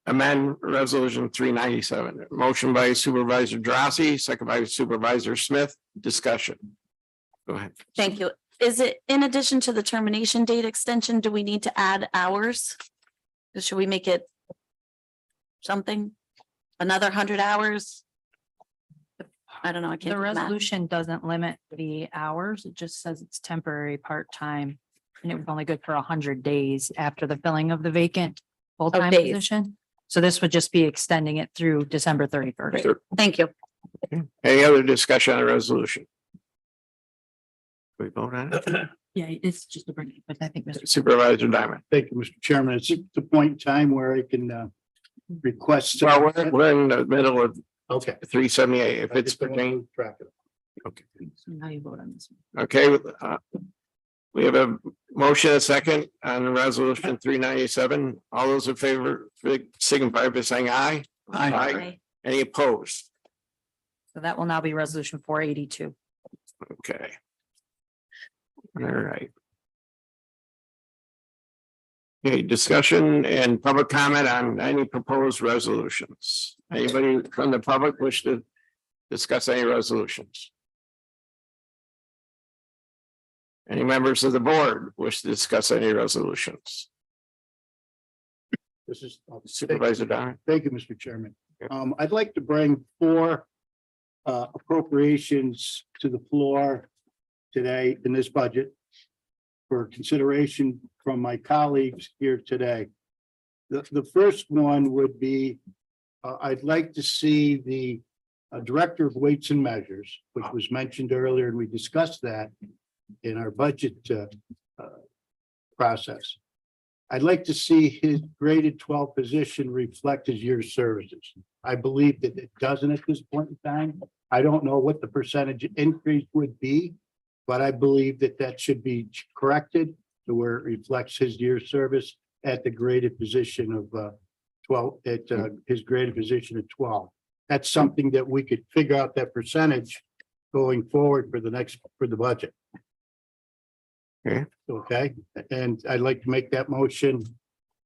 amend resolution 397. Motion by Supervisor Drossy, second by Supervisor Smith. Discussion. Go ahead. thank you. Is it in addition to the termination date extension, do we need to add hours? Should we make it something? Another 100 hours? I don't know, I can't. The do math. resolution doesn't limit the hours. It just says it's temporary part-time. And it was only good for 100 days after the filling of the vacant full-time days. position. So this would just be extending it through December 31st. Thank you. Any other discussion on the resolution? We vote on it. Yeah, it's just a bring, but I think Mr. Supervisor Diamond. Thank you, Mr. Chairman. It's the point in time where I can request. Well, we're in the middle of Okay. 378. If I it's just don't want to pertaining, lose track of it. okay. So now you vote on this one. Okay, we have a motion, a second on resolution 397. All those in favor, signify by saying aye. Aye. Any opposed? So that will now be resolution 482. Okay. All right. Okay, discussion and public comment on any proposed resolutions. Anybody from the public wish to discuss any resolutions? Any members of the board wish to discuss any resolutions? This is. Supervisor Down. Thank you, Mr. Chairman. I'd like to bring four appropriations to the floor today in this budget for consideration from my colleagues here today. The first one would be, I'd like to see the Director of Weights and Measures, which was mentioned earlier, and we discussed that in our budget process. I'd like to see his graded 12 position reflect his year's services. I believe that it doesn't at this point in time. I don't know what the percentage increase would be, but I believe that that should be corrected to where it reflects his year's service at the graded position of 12, at his graded position of 12. That's something that we could figure out that percentage going forward for the budget. Okay, and I'd like to make that motion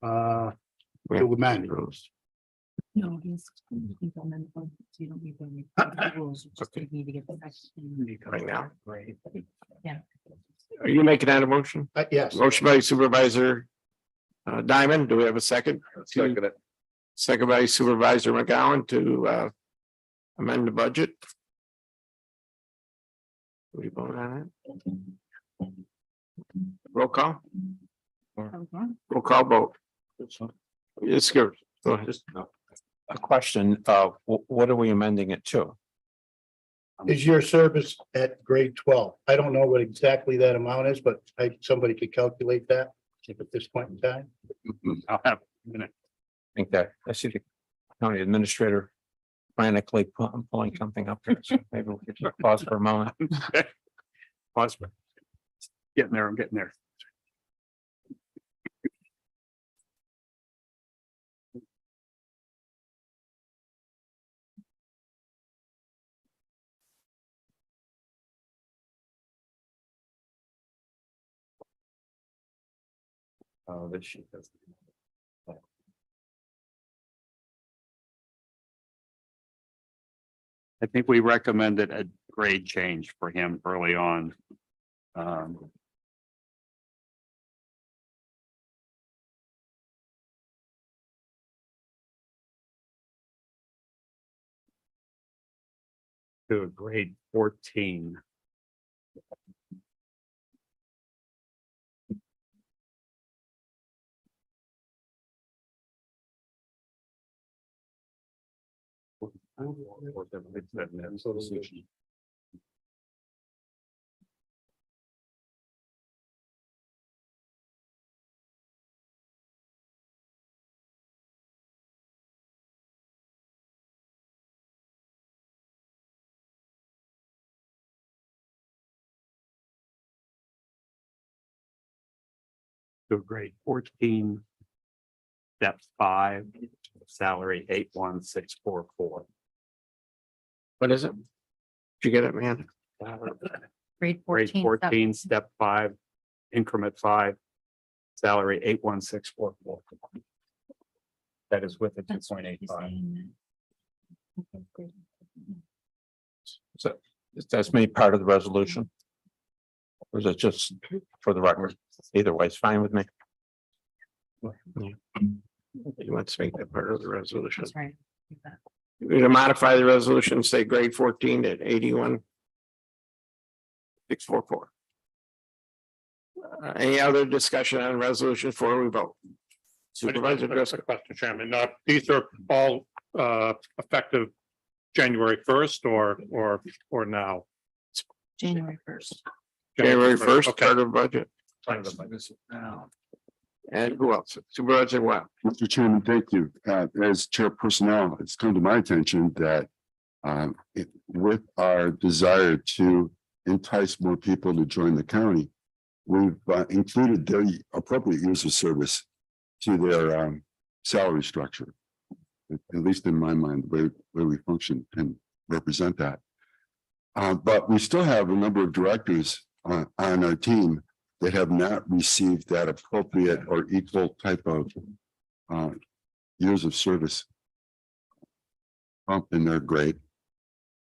to amend. No, he's. You don't need the rules, you just need to get the. Right now. Yeah. Are you making that a motion? Yes, Motion by Supervisor Diamond. Do we have a second? Second it. Second by Supervisor McGowan to amend the budget. We vote on it. Roll call. Roll call vote. It's good. Go ahead. A question, what are we amending it to? is your service at grade 12? I don't know what exactly that amount is, but somebody could calculate that at this point in time. I'll have a minute. I think that I see the county administrator frantically pulling something up here. So maybe we could just pause for a moment. Pause. Getting there, I'm getting there. Oh, this sheet does. I think we recommended a grade change for him early on. To a grade 14. To grade 14. Step 5, salary 81644. What is it? Did you get it, man? Grade Grade 14. 14, step 5, increment 5, salary 81644. That is with the That's what he's 2.85. saying. So that's me part of the resolution. Or is it just for the record? Either way, it's fine with me. You want to make that part of the resolution? That's right. We're gonna modify the resolution, say grade 14 at 81,644. Any other discussion on resolution before we vote? Supervisor Driscoll. Question, Chairman. These are all effective January 1st or now? January 1st. January 1st, Okay. part of budget. And who else? Supervisor Webb. Mr. Chairman, thank you. As chair personnel, it's come to my attention that with our desire to entice more people to join the county, we've included the appropriate years of service to their salary structure. At least in my mind, the way we function and represent that. But we still have a number of directors on our team that have not received that appropriate or equal type of years of service bump in their grade.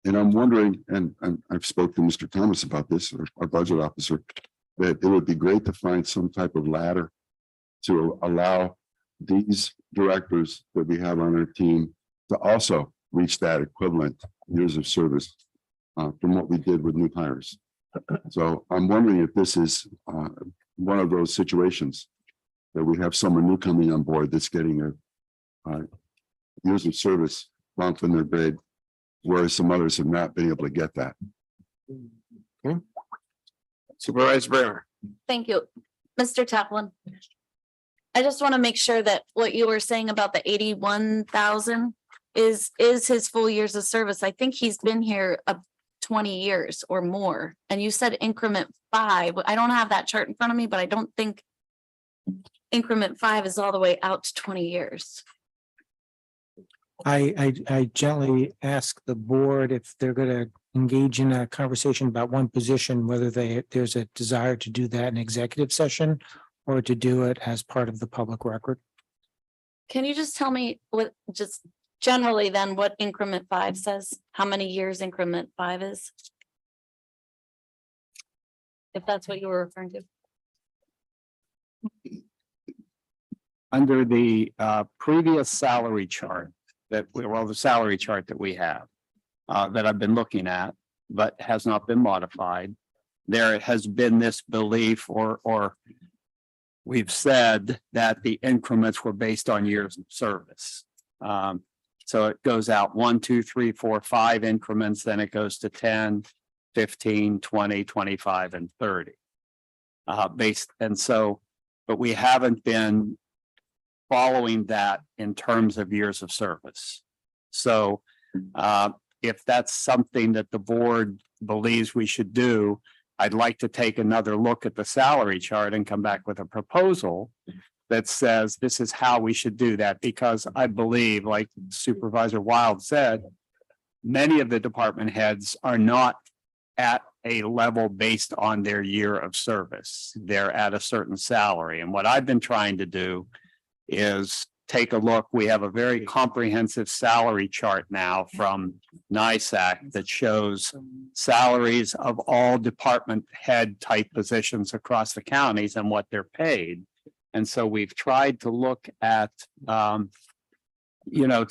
And I'm wondering, and I've spoken to Mr. Thomas about this, our budget officer, that it would be great to find some type of ladder to allow these directors that we have on our team to also reach that equivalent years of service from what we did with new hires. So I'm wondering if this is one of those situations that we have someone new coming on board that's getting a years of service bump in their grade, whereas some others have not been able to get that. Supervisor Brenner. Thank you. Mr. Taplin. I just want to make sure that what you were saying about the 81,000 is his full years of service. I think he's been here 20 years or more. And you said increment 5. I don't have that chart in front of me, but I don't think increment 5 is all the way out to 20 years. I gently ask the board if they're gonna engage in a conversation about one position, whether there's a desire to do that in executive session or to do it as part of the public record. Can you just tell me what, just generally then what increment 5 says? How many years increment 5 is? If that's what you were referring to. Under the previous salary chart the salary chart that we have that I've been looking at, but has not been modified. There has been this belief or we've said that the increments were based on years of service. So it goes out 1, 2, 3, 4, 5 increments, then it goes to 10, 15, 20, 25, and 30. But we haven't been following that in terms of years of service. So if that's something that the board believes we should do, I'd like to take another look at the salary chart and come back with a proposal that says this is how we should do that, because I believe, like Supervisor Wild said, many of the department heads are not at a level based on their year of service. They're at a certain salary. And what I've been trying to do is take a look. We have a very comprehensive salary chart now from NISAC that shows salaries of all department head type positions across the counties and what they're paid. And so we've tried to look at, to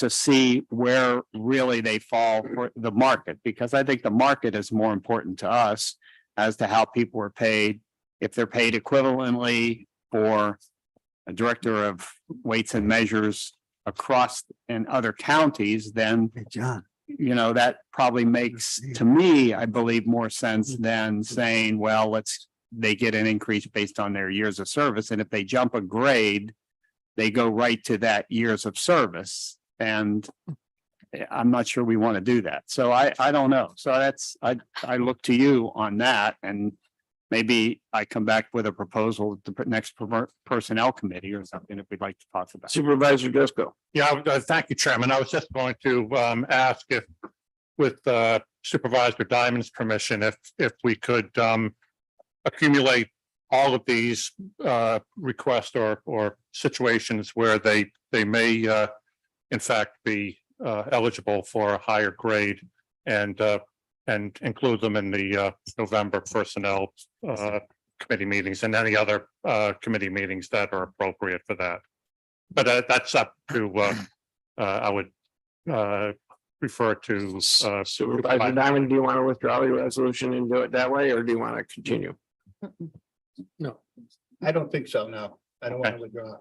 see where really they fall for the market, because I think the market is more important to us as to how people are paid. If they're paid equivalently for a director of weights and measures across in other counties, then that probably makes, to me, I believe, more sense than saying, well, they get an increase based on their years of service. And if they jump a grade, they go right to that years of service. And I'm not sure we want to do that. So I don't know. So I look to you on that, and maybe I come back with a proposal at the next personnel committee or something if we'd like to talk about. Supervisor Driscoll. Yeah, thank you, Chairman. I was just going to ask if, with Supervisor Diamond's permission, if we could accumulate all of these requests or situations where they may in fact be eligible for a higher grade, and include them in the November personnel committee meetings and any other committee meetings that are appropriate for that. But that's up to I would refer to Supervisor Diamond, do you want to withdraw your resolution and do it that way, or do you want to continue? No, I don't think so. No, I don't want to withdraw.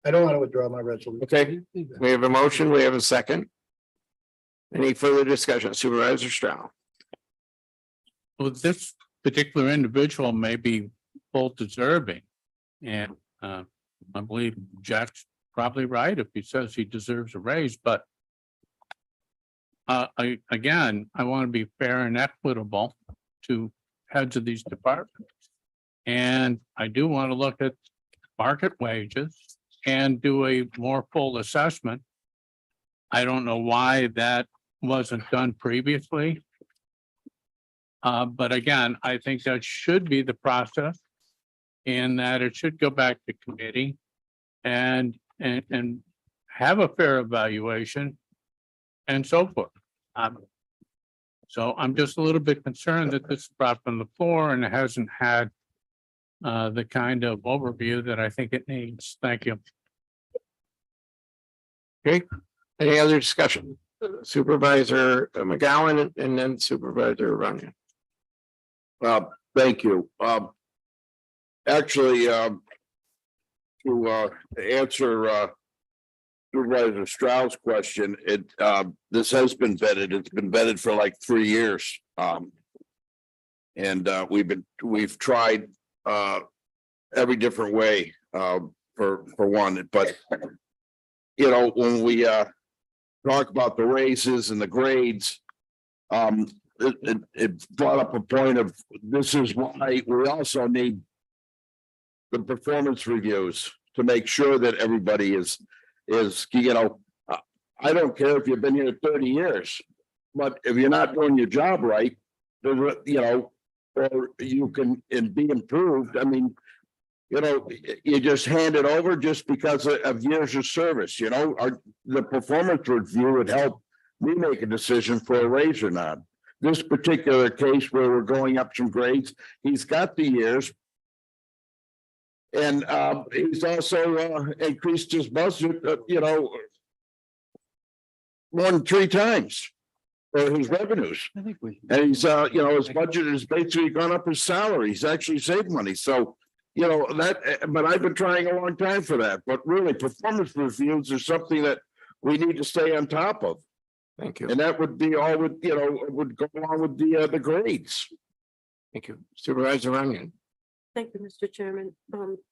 I don't want to withdraw my resolution. Okay, we have a motion, we have a second. Any further discussion? Supervisor Stroud. Well, this particular individual may be full deserving. And I believe Jack's probably right if he says he deserves a raise, but I want to be fair and equitable to heads of these departments. And I do want to look at market wages and do a more full assessment. I don't know why that wasn't done previously. But again, I think that should be the process, and that it should go back to committee and have a fair evaluation and so forth. So I'm just a little bit concerned that this is brought from the floor and it hasn't had the kind of overview that I think it needs. Thank you. Any other discussion? Supervisor McGowan and then Supervisor Runyon. Thank you. Actually, to answer Supervisor Strauss' question, this has been vetted. It's been vetted for like 3 years. And we've tried every different way for one, but you know, when we talk about the raises and the grades, it brought up a point of, this is why we also need the performance reviews to make sure that everybody is, you know, I don't care if you've been here 30 years, but if you're not doing your job right, you know, or you can be improved. I mean, you know, you just hand it over just because of years of service, you know, the performance review would help me make a decision for a raise or not. This particular case where we're going up some grades, he's got the years. And he's also increased his budget, you know, more than 3 times for his revenues. And he's, you know, his budget has basically gone up his salary. He's actually saved money. So, you know, but I've been trying a long time for that. But really, performance reviews are something that we need to stay on top of. Thank you. And that would be all with, you know, would go along with the grades. Thank you. Supervisor Runyon. Thank you, Mr. Chairman.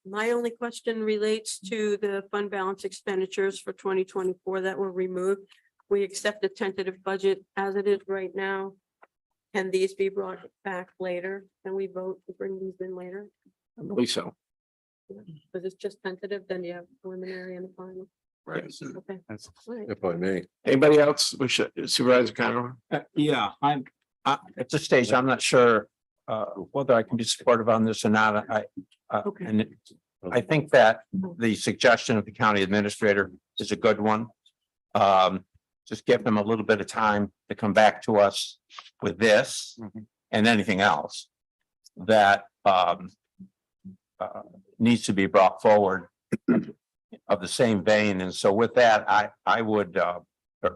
My only question relates to the fund balance expenditures for 2024 that were removed. We accept the tentative budget as it is right now. Can these be brought back later? Can we vote to bring these in later? I believe so. Because it's just tentative, then you have preliminary and the final. Right. Okay. All right. If I may. Anybody else? Supervisor Conroy? Yeah, I'm, at this stage, I'm not sure whether I can be supportive on this or not. Okay. And I think that the suggestion of the county administrator is a good one. Just give them a little bit of time to come back to us with this and anything else that needs to be brought forward of the same vein. And so with that, I would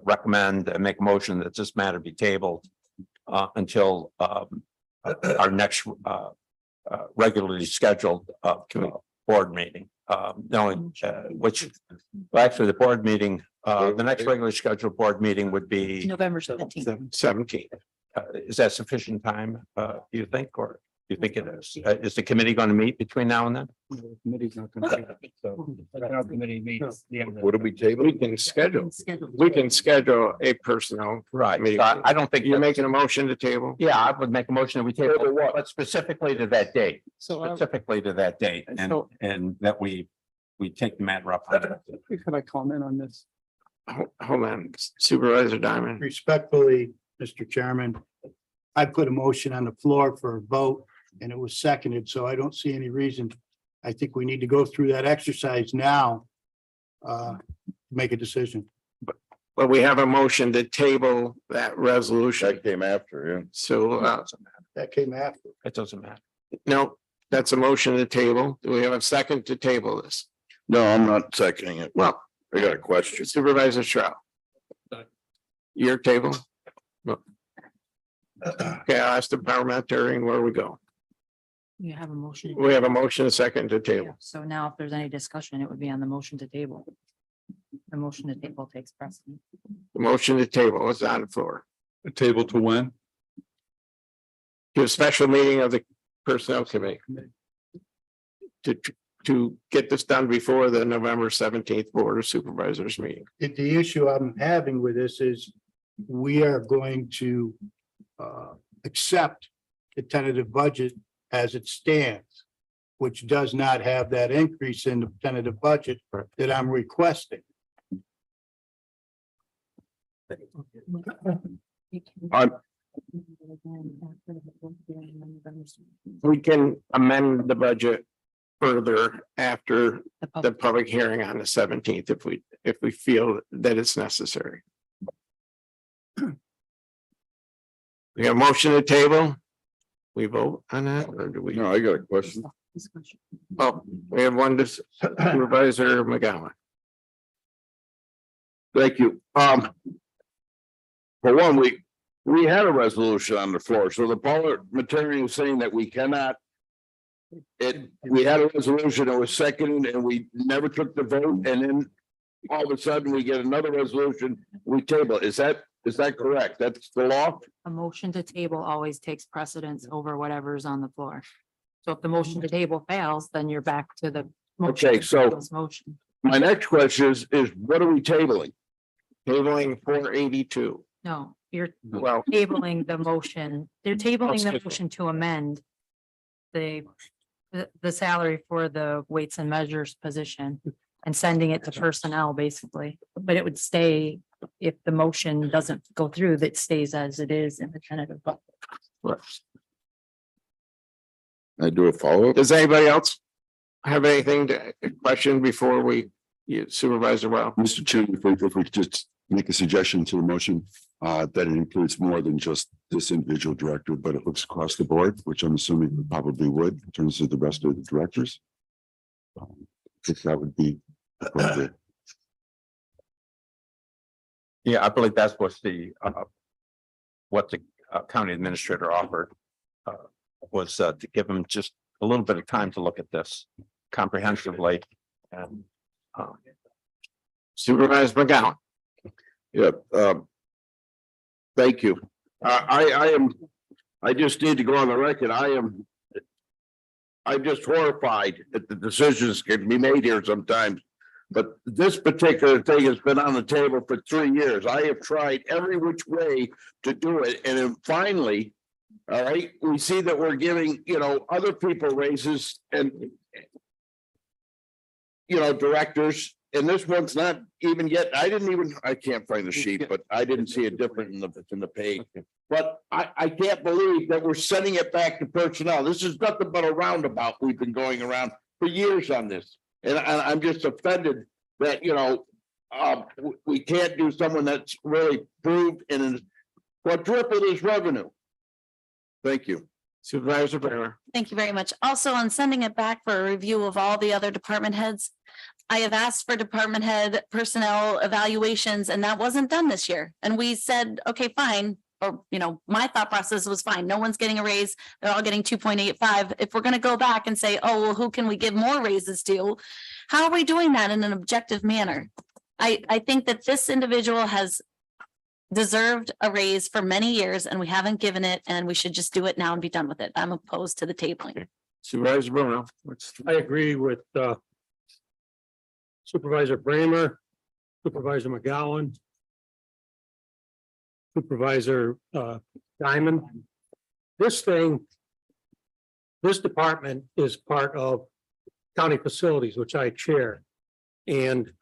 recommend and make a motion that this matter be tabled until our next regularly scheduled board meeting. Knowing which, well, actually, the board meeting, the next regularly scheduled board meeting would be November 17th. 17th. Is that sufficient time, do you think, or do you think it is? Is the committee going to meet between now and then? Committee's not going to. So our committee meets the end of. What do we table? We can schedule a personnel. Right. meeting. So I don't think You're making a motion to table? Yeah, I would make a motion that we table, but specifically to that date, So specifically to that date, and that we take the matter up. Could I comment on this? Hold on, Supervisor Diamond. Respectfully, Mr. Chairman, I put a motion on the floor for a vote and it was seconded, so I don't see any reason. I think we need to go through that exercise now. Make a decision. Well, we have a motion to table that resolution. That came after, yeah. So, That came after. It doesn't matter. no, that's a motion to table. Do we have a second to table this? No, I'm not seconding it. Well, I got a question. Supervisor Stroud. Your table? No. Okay, I'll ask the parliamentarian where we go. You have a motion. We have a motion, a second to table. So now if there's any discussion, it would be on the motion to table. The motion to table takes precedent. The motion to table is on the floor. A table to when? To a special meeting of the Personnel Committee. To get this done before the November 17th Board of Supervisors meeting. The issue I'm having with this is we are going to accept the tentative budget as it stands, which does not have that increase in the tentative budget that I'm requesting. We can amend the budget further after the public hearing on the 17th if we feel that it's necessary. We have a motion to table. We vote on that or do we? No, I got a question. Oh, we have one Supervisor McGowan. Thank you. For one, we had a resolution on the floor, so the parliamentarian is saying that we cannot. We had a resolution that was seconded and we never took the vote, and then all of a sudden we get another resolution, we table. Is that correct? That's the law? A motion to table always takes precedence over whatever's on the floor. So if the motion to table fails, then you're back to the. motion Okay, to so- table's Motion. My next question is what are we tabling? Tabling 482. No, you're Well, tabling the motion. They're tabling the Excuse me. motion to amend the salary for the weights and measures position and sending it to personnel, basically. But it would stay, if the motion doesn't go through, that stays as it is in the tentative. Budget. I do a follow-up. does anybody else have anything to question before Supervisor Well? Mr. Chairman, if we could just make a suggestion to the motion, that it includes more than just this individual director, but it looks across the board, which I'm assuming it probably would in terms of the rest of the directors. If that would be appropriate. Yeah, I believe that's what the county administrator offered. Was to give them just a little bit of time to look at this comprehensively. And Supervisor McGowan. Yeah, thank you. I just need to go on the record. I'm just horrified that the decisions can be made here sometimes. But this particular thing has been on the table for 3 years. I have tried every which way to do it, and then finally, all right, we see that we're giving, other people raises and directors, and this one's not even yet, I can't find the sheet, but I didn't see it different in the page. But I can't believe that we're sending it back to personnel. This is nothing but a roundabout. We've been going around for years on this. And I'm just offended that, we can't do someone that's really proved and quadrupled his revenue. Thank you. Supervisor Bremer. Thank you very much. Also, on sending it back for a review of all the other department heads, I have asked for department head personnel evaluations, and that wasn't done this year. And we said, okay, fine. Or, my thought process was fine. No one's getting a raise. They're all getting 2.85. If we're going to go back and say, oh, well, who can we give more raises to? How are we doing that in an objective manner? I think that this individual has deserved a raise for many years and we haven't given it, and we should just do it now and be done with it. I'm opposed to the tabling. Supervisor Bruno. I agree with Supervisor Bramer, Supervisor McGowan, Supervisor Diamond. This department is part of county facilities, which I chair. And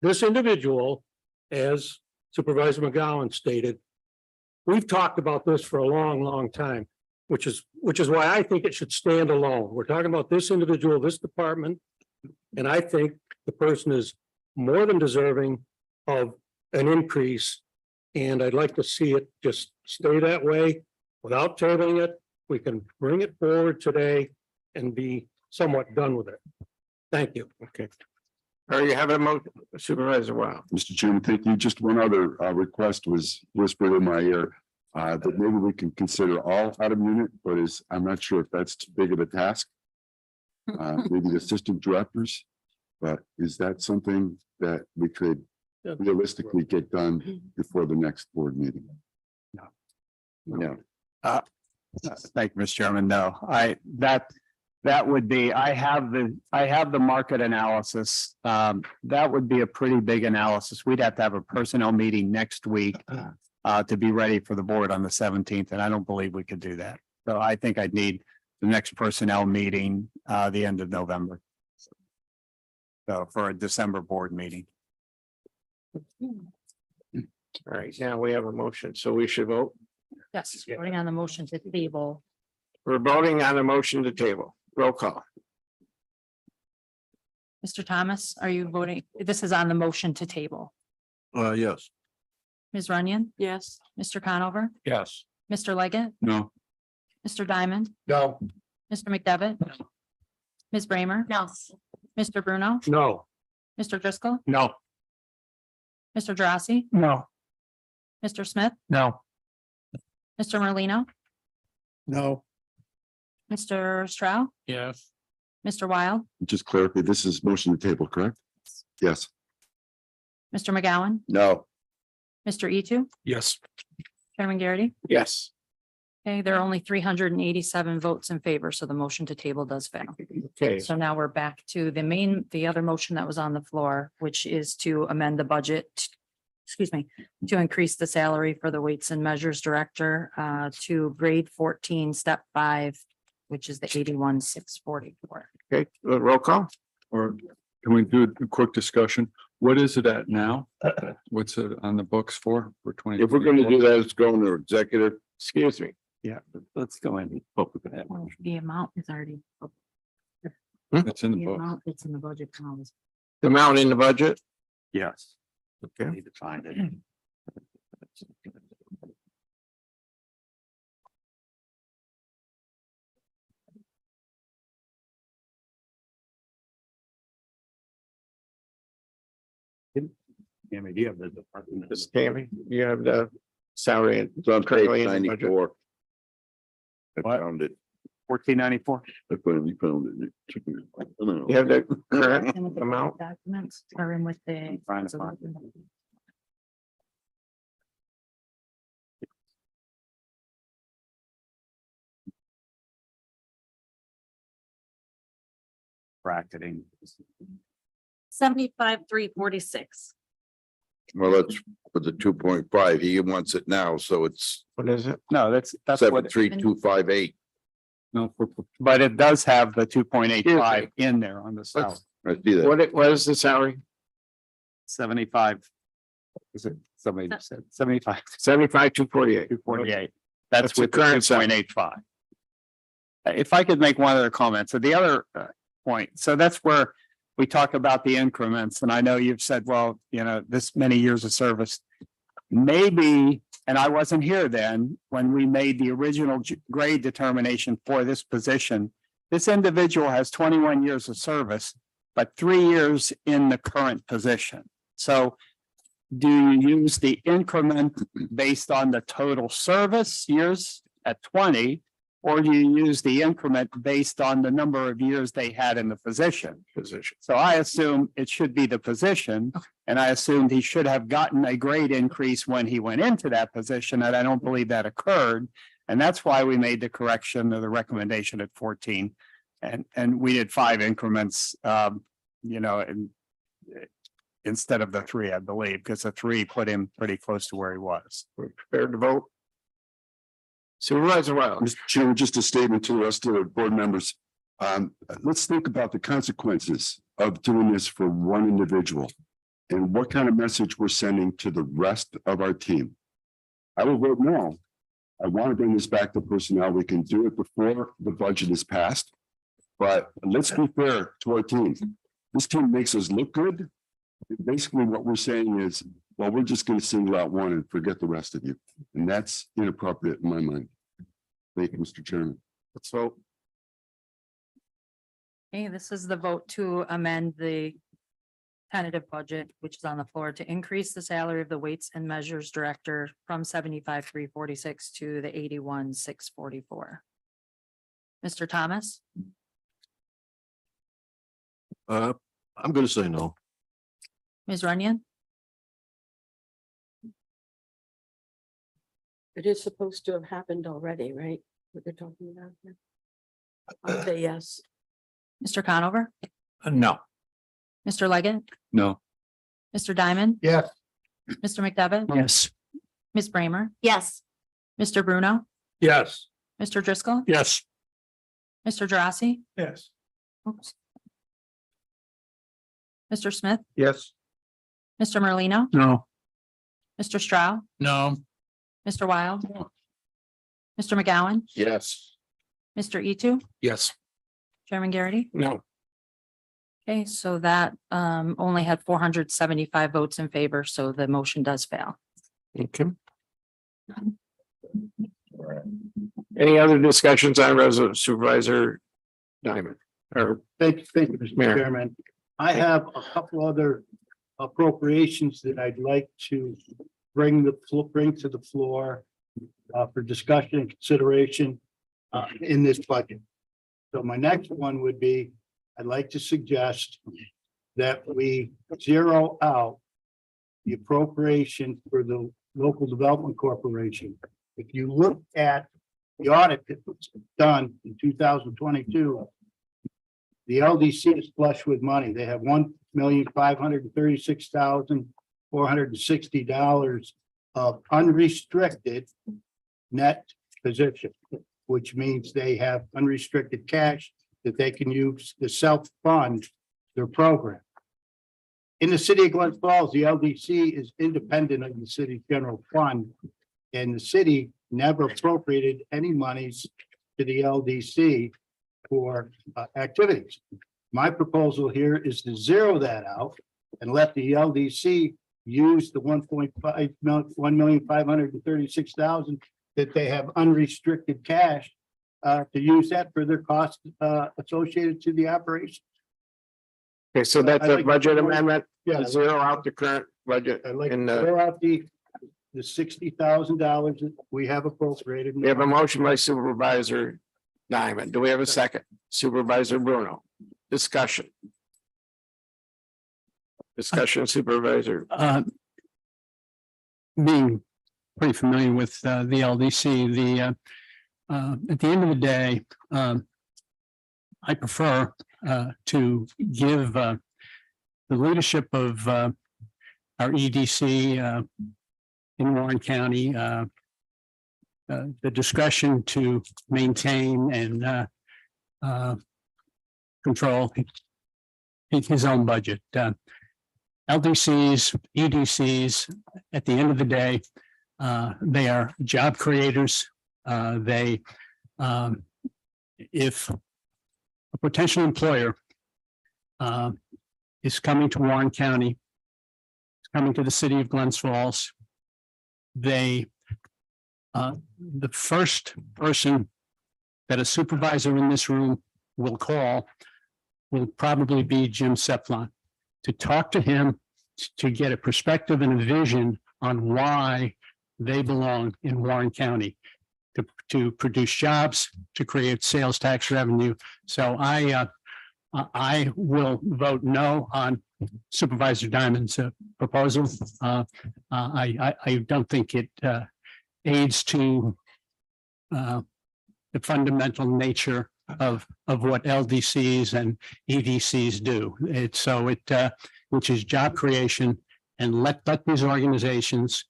this individual, as Supervisor McGowan stated, we've talked about this for a long, long time, which is why I think it should stand alone. We're talking about this individual, this department, and I think the person is more than deserving of an increase. And I'd like to see it just stay that way without tabling it. We can bring it forward today and be somewhat done with it. Thank you. Okay. Are you having a motion, Supervisor Wow? Mr. Chairman, thank you. Just one other request was whispered in my ear. That maybe we can consider all out of unit, but I'm not sure if that's too big of a task. Maybe the assistant directors, but is that something that we could realistically get done before the next board meeting? No. Thank you, Mr. Chairman. No, that would be, I have the market analysis. That would be a pretty big analysis. We'd have to have a personnel meeting next week to be ready for the board on the 17th, and I don't believe we could do that. So I think I'd need the next personnel meeting the end of November. So for a December board meeting. All right, now we have a motion, so we should vote. Yes, voting on the motion to table. We're voting on a motion to table. Roll call. Mr. Thomas, are you voting? This is on the motion to table. Yes. Ms. Runyon, Yes. Mr. Conover, Yes. Mr. Leggett, No. Mr. Diamond, No. Mr. McDevitt, Ms. Bramer, No. Mr. Bruno, No. Mr. Driscoll, No. Mr. Drossy, No. Mr. Smith, No. Mr. Merlino, No. Mr. Stroud, Yes. Mr. Wild, Just clarify, this is motion to table, correct? Yes. Mr. McGowan, No. Mr. Etu, Yes. Chairman Garrity. Yes. Okay, there are only 387 votes in favor, so the motion to table does fail. Okay. So now we're back to the other motion that was on the floor, which is to amend the budget. Excuse me, to increase the salary for the Weights and Measures Director to grade 14, step 5, which is the 81,644. Okay, roll call. Or can we do a quick discussion? What is it at now? What's it on the books for 20? If we're gonna do that, it's going to executive. Excuse me. Yeah, let's go in. Well, the amount is already. It's in the The book. amount that's in the budget now is The amount in the budget. Yes. Okay. Need to find it. Yeah, maybe you have the department. This Tammy, you have the salary and It's on page currently in the budget. 94. I What? found it. 1494. I finally found it. It took me- I don't know. You have the current in with the amount. documents are in with the. Trying to find Bracketing. 75,346. Well, that's for the 2.5. He wants it now, so it's What is it? No, that's what, 73258. No, but it does have the 2.85 in there on the south. I see that. What is the salary? 75. Is it, somebody just said 75, 75,248. 248. That's That's the with the current salary. 2.85. If I could make one other comment, so the other point, so that's where we talk about the increments, and I know you've said, well, this many years of service. Maybe, and I wasn't here then, when we made the original grade determination for this position. This individual has 21 years of service, but 3 years in the current position. So do you use the increment based on the total service years at 20? Or do you use the increment based on the number of years they had in the position? So I assume it should be the position, and I assumed he should have gotten a grade increase when he went into that position, and I don't believe that occurred. And that's why we made the correction of the recommendation at 14. And we did 5 increments, instead of the 3, I believe, because the 3 put him pretty close to where he was. We're prepared to vote. Supervisor Wild. Mr. Chairman, just a statement to the rest of the board members. Let's think about the consequences of doing this for one individual and what kind of message we're sending to the rest of our team. I will vote no. I want to bring this back to personnel. We can do it before the budget is passed. But let's be fair to our team. This team makes us look good. Basically, what we're saying is, well, we're just going to single out one and forget the rest of you. And that's inappropriate in my mind. Thank you, Mr. Chairman. Let's vote. Okay, this is the vote to amend the tentative budget, which is on the floor, to increase the salary of the Weights and Measures Director from 75,346 to the 81,644. Mr. Thomas, I'm gonna say no. Ms. Runyon, It is supposed to have happened already, right? What they're talking about here. I'll say yes. Mr. Conover, No. Mr. Leggett, no, Mr. Diamond, Yes. Mr. McDevitt, Yes. Ms. Bramer, Yes. Mr. Bruno, Yes. Mr. Driscoll, Yes. Mr. Drossy, Yes. oops. Mr. Smith, Yes. Mr. Merlino, No. Mr. Stroud, No. Mr. Wild, Mr. McGowan, Yes. Mr. Etu, Yes. Chairman Garrity. No. Okay, so that only had 475 votes in favor, so the motion does fail. Okay. Any other discussions on Supervisor Diamond? or Thank you, Mr. Mayor. Chairman. I have a couple other appropriations that I'd like to bring to the floor for discussion and consideration in this budget. So my next one would be, I'd like to suggest that we zero out the appropriation for the local development corporation. If you look at the audit that was done in 2022, the LDC is flush with money. They have $1,536,460 of unrestricted net position, which means they have unrestricted cash that they can use to self-fund their program. In the city of Glens Falls, the LDC is independent of the city's general fund, and the city never appropriated any monies to the LDC for activities. My proposal here is to zero that out and let the LDC use the $1,536,000 that they have unrestricted cash to use that for their costs associated to the operation. Okay, so that's a budget amendment, Yeah, to zero out the current budget. I'd like And to throw out the $60,000 that we have appropriated. we have a motion by Supervisor Diamond. Do we have a second? Supervisor Bruno, discussion. Discussion, Supervisor. Being pretty familiar with the LDC, at the end of the day, I prefer to give the leadership of our EDC in Warren County the discretion to maintain and control his own budget. LDCs, EDCs, at the end of the day, they are job creators. If a potential employer is coming to Warren County, coming to the city of Glens Falls, the first person that a supervisor in this room will call will probably be Jim Sepflon, to talk to him, to get a perspective and a vision on why they belong in Warren County, to produce jobs, to create sales tax revenue. So I will vote no on Supervisor Diamond's proposal. I don't think it aids to the fundamental nature of what LDCs and EDCs do. Which is job creation, and let these organizations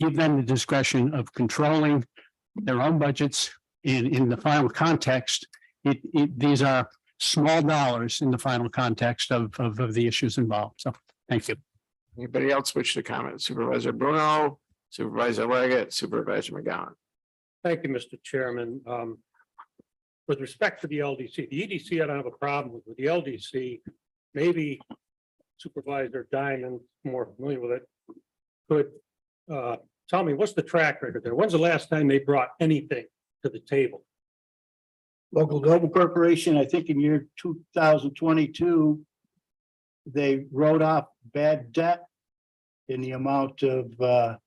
give them the discretion of controlling their own budgets. In the final context, these are small dollars in the final context of the issues involved. So thank you. Anybody else wish to comment? Supervisor Bruno, Supervisor Leggett, Supervisor McGowan. Thank you, Mr. Chairman. With respect to the LDC, the EDC, I don't have a problem with. With the LDC, maybe Supervisor Diamond, more familiar with it, could tell me what's the track record there? When's the last time they brought anything to the table? Local Global Corporation, I think in year 2022, they wrote off bad debt in the amount of, I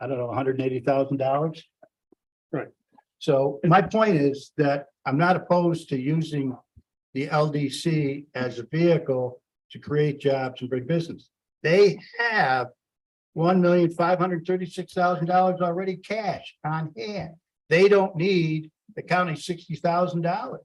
don't know, $180,000. Right. So my point is that I'm not opposed to using the LDC as a vehicle to create jobs and bring business. They have $1,536,000 already cash on hand. They don't need the county $60,000.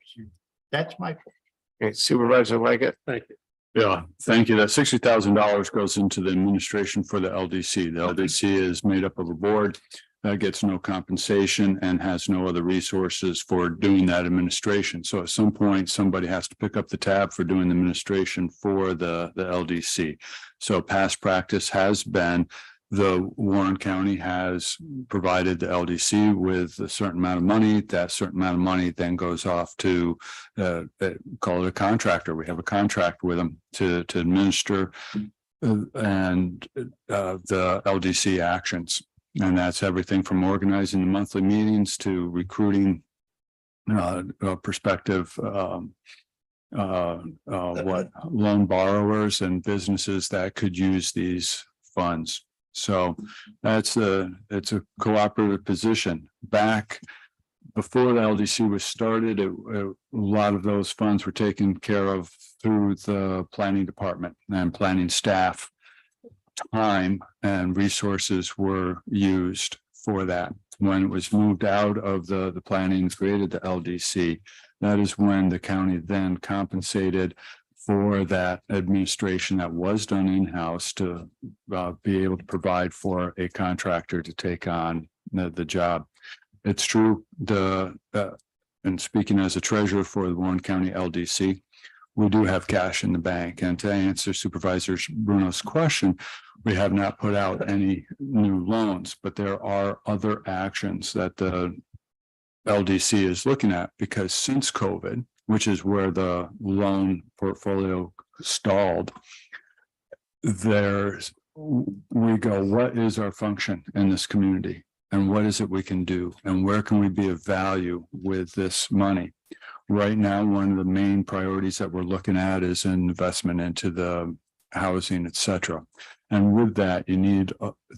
That's my point. Okay, Supervisor Leggett. Thank you. Yeah, thank you. That $60,000 goes into the administration for the LDC. The LDC is made up of a board that gets no compensation and has no other resources for doing that administration. So at some point, somebody has to pick up the tab for doing the administration for the LDC. So past practice has been the Warren County has provided the LDC with a certain amount of money. That certain amount of money then goes off to call it a contractor. We have a contract with them to administer and the LDC actions. And that's everything from organizing the monthly meetings to recruiting prospective loan borrowers and businesses that could use these funds. So it's a cooperative position. Back before the LDC was started, a lot of those funds were taken care of through the planning department and planning staff. Time and resources were used for that. When it was moved out of the planning and created the LDC, that is when the county then compensated for that administration that was done in-house to be able to provide for a contractor to take on the job. It's true, and speaking as a treasurer for the Warren County LDC, we do have cash in the bank. And to answer Supervisor Bruno's question, we have not put out any new loans, but there are other actions that the LDC is looking at, because since COVID, which is where the loan portfolio stalled, we go, what is our function in this community? And what is it we can do? And where can we be of value with this money? Right now, one of the main priorities that we're looking at is investment into the housing, et cetera. And with that, you need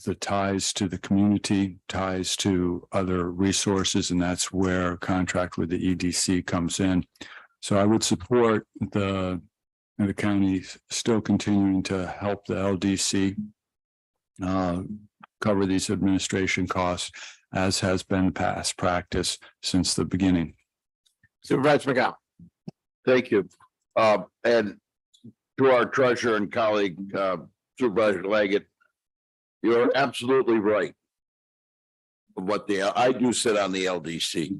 the ties to the community, ties to other resources, and that's where contract with the EDC comes in. So I would support the county still continuing to help the LDC cover these administration costs, as has been past practice since the beginning. Supervisor McGowan. Thank you. And to our treasurer and colleague, Supervisor Leggett, you're absolutely right. I do sit on the LDC,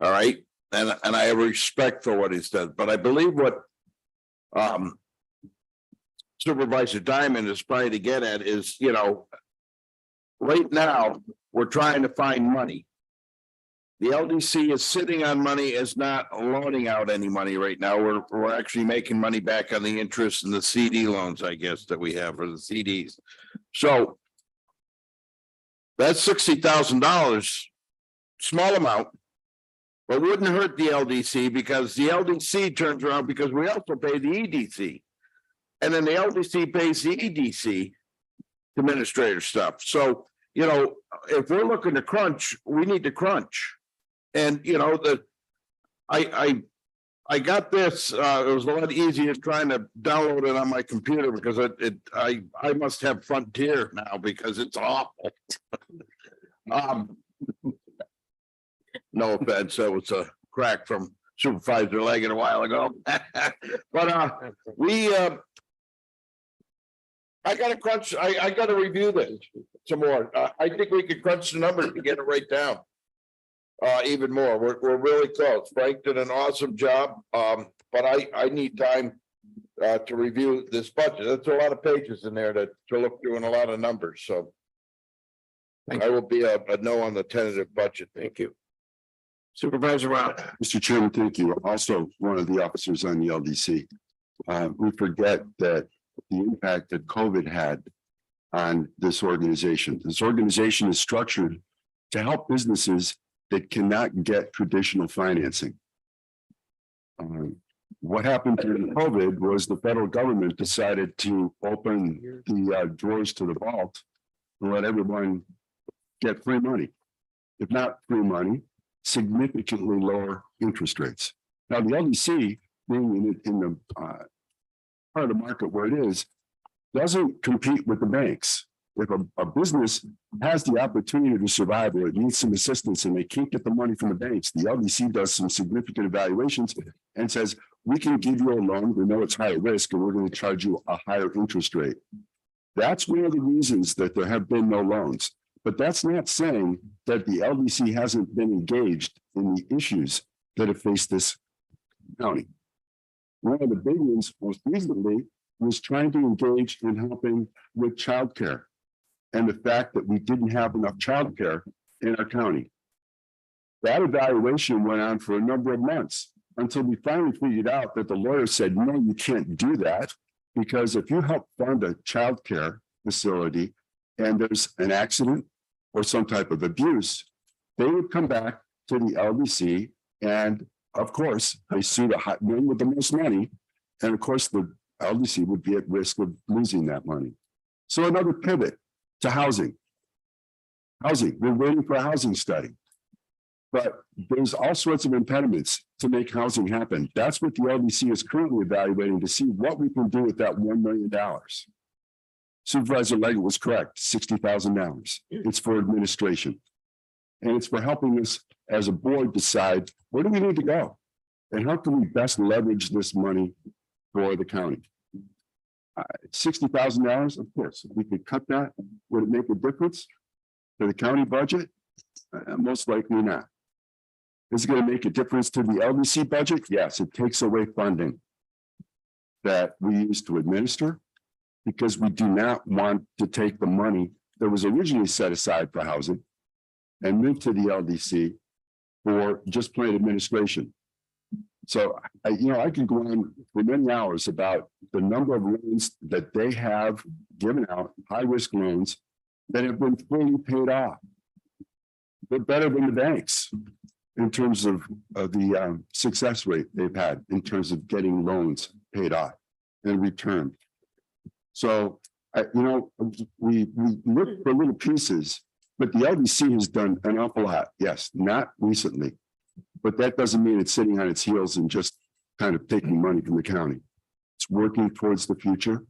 all right? And I have respect for what he said, but I believe what Supervisor Diamond is trying to get at is, right now, we're trying to find money. The LDC is sitting on money, is not loaning out any money right now. We're actually making money back on the interest and the CD loans, I guess, that we have for the CDs. So that's $60,000, small amount, but wouldn't hurt the LDC, because the LDC turns around, because we also pay the EDC. And then the LDC pays the EDC administrator stuff. So, if we're looking to crunch, we need to crunch. And I got this, it was a lot easier trying to download it on my computer, because I must have Frontier now, because it's awful. No offense, that was a crack from Supervisor Leggett a while ago. But I gotta crunch, I gotta review this some more. I think we could crunch the numbers to get it right down. Even more, we're really close. Frank did an awesome job, but I need time to review this budget. That's a lot of pages in there to look through, and a lot of numbers, so. I will be a no on the tentative budget. Thank you. Supervisor Wild. Mr. Chairman, thank you. Also, one of the officers on the LDC. We forget that the impact that COVID had on this organization. This organization is structured to help businesses that cannot get traditional financing. What happened during COVID was the federal government decided to open the doors to the vault and let everyone get free money. If not free money, significantly lower interest rates. Now, the LDC, being in the part of the market where it is, doesn't compete with the banks. If a business has the opportunity to survive, or it needs some assistance and they can't get the money from the banks, the LDC does some significant evaluations and says, we can give you a loan, we know it's higher risk, and we're going to charge you a higher interest rate. That's one of the reasons that there have been no loans. But that's not saying that the LDC hasn't been engaged in the issues that have faced this county. One of the big ones most recently was trying to engage in helping with childcare, and the fact that we didn't have enough childcare in our county. That evaluation went on for a number of months until we finally figured out that the lawyer said, no, you can't do that, because if you help fund a childcare facility and there's an accident or some type of abuse, they would come back to the LDC and of course, they sue the one with the most money. And of course, the LDC would be at risk of losing that money. So another pivot to housing. Housing, we're waiting for a housing study. But there's all sorts of impediments to make housing happen. That's what the LDC is currently evaluating to see what we can do with that $1 million. Supervisor Leggett was correct, $60,000. It's for administration. And it's for helping us as a board decide where do we need to go? And how can we best leverage this money for the county? $60,000, of course, if we could cut that, would it make a difference to the county budget? Most likely not. Is it going to make a difference to the LDC budget? Yes, it takes away funding that we use to administer, because we do not want to take the money that was originally set aside for housing and move to the LDC for just plain administration. So I can go on for many hours about the number of loans that they have given out, high-risk loans that have been fully paid off. They're better than the banks in terms of the success rate they've had in terms of getting loans paid off and returned. So, we look for little pieces, but the LDC has done an awful lot. Yes, not recently, but that doesn't mean it's sitting on its heels and just kind of taking money from the county. It's working towards the future.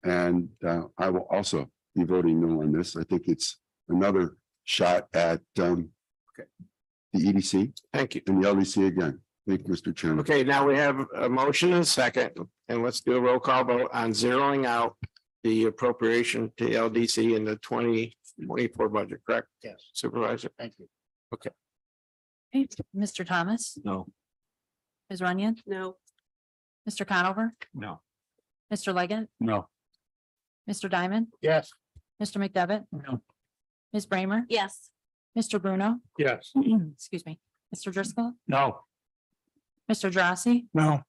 And I will also be voting no on this. I think it's another shot at the EDC. Thank you. And the LDC again. Thank you, Mr. Chairman. Okay, now we have a motion and a second, and let's do a roll call vote on zeroing out the appropriation to LDC in the 2024 budget, correct? Yes, Supervisor? thank you. Okay, Mr. Thomas, No. Ms. Runyon, No, Mr. Conover, No. Mr. Leggett, No. Mr. Diamond, Yes, Mr. McDevitt. No. Ms. Bramer, Yes. Mr. Bruno, Yes. excuse me, Mr. Driscoll, No. Mr. Drossy, No.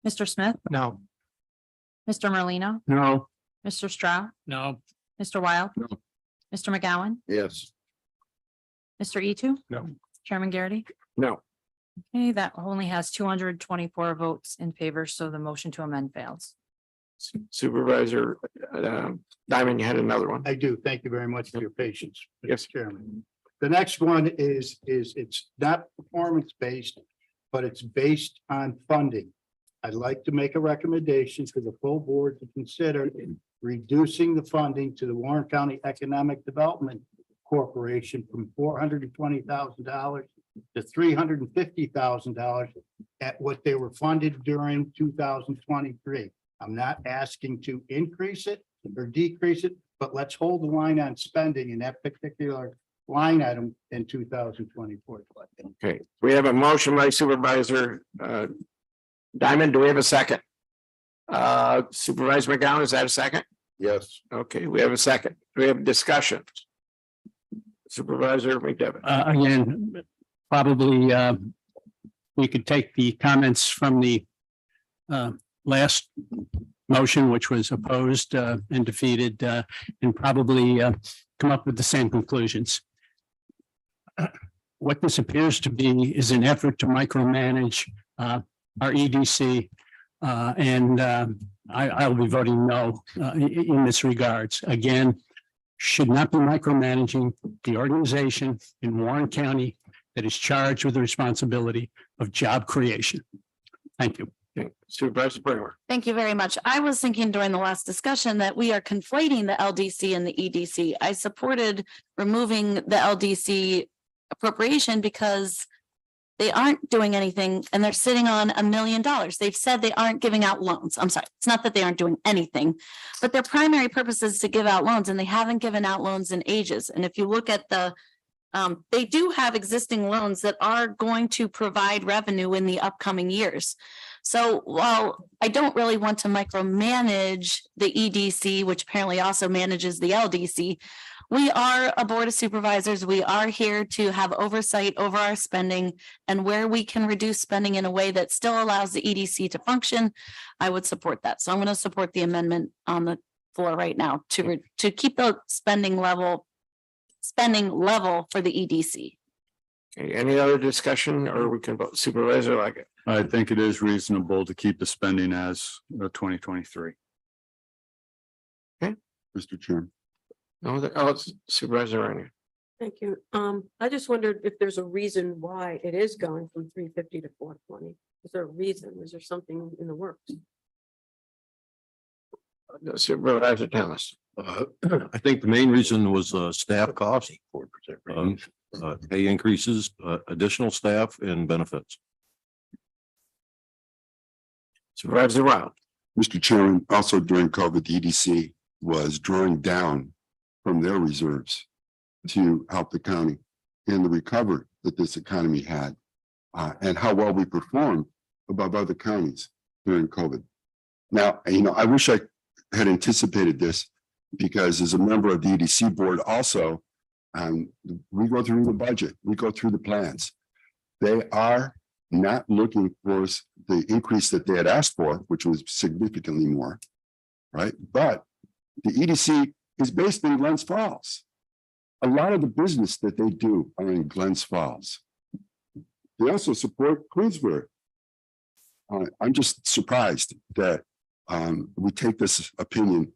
Mr. Smith, No. Mr. Merlino, No. Mr. Stroud, No. Mr. Wild. No. Mr. McGowan, Yes. Mr. Etu. No. Chairman Garrity. No. Okay, that only has 224 votes in favor, so the motion to amend fails. Supervisor Diamond, you had another one. I do. Thank you very much for your patience. Yes. Chairman. The next one is it's not performance-based, but it's based on funding. I'd like to make a recommendation to the full board to consider reducing the funding to the Warren County Economic Development Corporation from $420,000 to $350,000 at what they were funded during 2023. I'm not asking to increase it or decrease it, but let's hold the line on spending in that particular line item in 2024. Okay, we have a motion by Supervisor Diamond. Do we have a second? Supervisor McGowan, is that a second? Yes. Okay, we have a second. We have discussion. Supervisor McDevitt. Again, probably we could take the comments from the last motion, which was opposed and defeated, and probably come up with the same conclusions. What this appears to be is an effort to micromanage our EDC, and I'll be voting no in this regards. Again, should not be micromanaging the organization in Warren County that is charged with the responsibility of job creation. Thank you. Supervisor Bramer. Thank you very much. I was thinking during the last discussion that we are conflating the LDC and the EDC. I supported removing the LDC appropriation because they aren't doing anything and they're sitting on $1 million. They've said they aren't giving out loans. I'm sorry, it's not that they aren't doing anything, but their primary purpose is to give out loans, and they haven't given out loans in ages. And if you look at the they do have existing loans that are going to provide revenue in the upcoming years. So while I don't really want to micromanage the EDC, which apparently also manages the LDC, we are a board of supervisors. We are here to have oversight over our spending, and where we can reduce spending in a way that still allows the EDC to function, I would support that. So I'm going to support the amendment on the floor right now to keep the spending level for the EDC. Okay, any other discussion or we can vote Supervisor Leggett? I think it is reasonable to keep the spending as 2023. Mr. Chairman. No, it's Supervisor Reiner. Thank you. I just wondered if there's a reason why it is going from 350 to 420. Is there a reason? Is there something in the works? Supervisor Thomas. I think the main reason was staff costs, pay increases, additional staff and benefits. Supervisor Wild. Mr. Chairman, also during COVID, the EDC was drawing down from their reserves to help the county in the recovery that this economy had, and how well we performed above other counties during COVID. Now, I wish I had anticipated this, because as a member of the EDC board also, we go through the budget, we go through the plans. They are not looking for the increase that they had asked for, which was significantly more, right? But the EDC is based in Glens Falls. A lot of the business that they do are in Glens Falls. They also support Queensbury. I'm just surprised that we take this opinion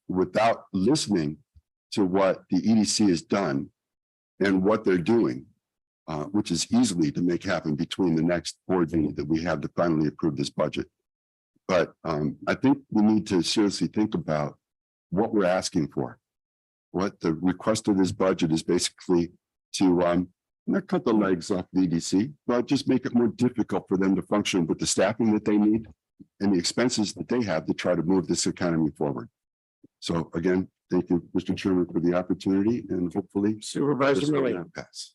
without listening to what the EDC has done and what they're doing, which is easily to make happen between the next board meeting that we have to finally approve this budget. But I think we need to seriously think about what we're asking for. What the request of this budget is basically to not cut the legs off the EDC, but just make it more difficult for them to function with the staffing that they need and the expenses that they have to try to move this economy forward. So again, thank you, Mr. Chairman, for the opportunity, and hopefully Supervisor this will Millie. not pass.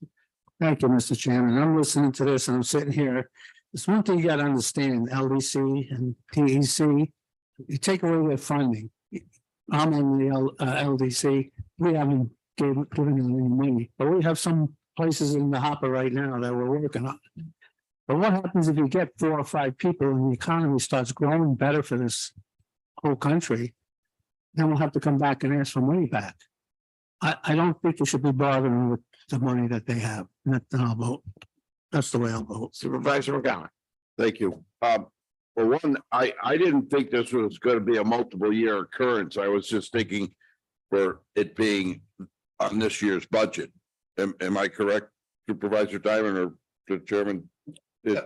Thank you, Mr. Chairman. I'm listening to this and I'm sitting here. There's one thing you got to understand, LDC and PEC, you take away their funding. I'm on the LDC. We haven't given them any money, but we have some places in the hopper right now that we're working on. But what happens if you get 4 or 5 people and the economy starts growing better for this whole country? Then we'll have to come back and ask for money back. I don't think you should be bothering with the money that they have. Then I'll vote. That's the way I'll vote. Supervisor McGowan. Thank you. For one, I didn't think this was going to be a multiple year occurrence. I was just thinking for it being on this year's budget. Am I correct, Supervisor Diamond or the Chairman?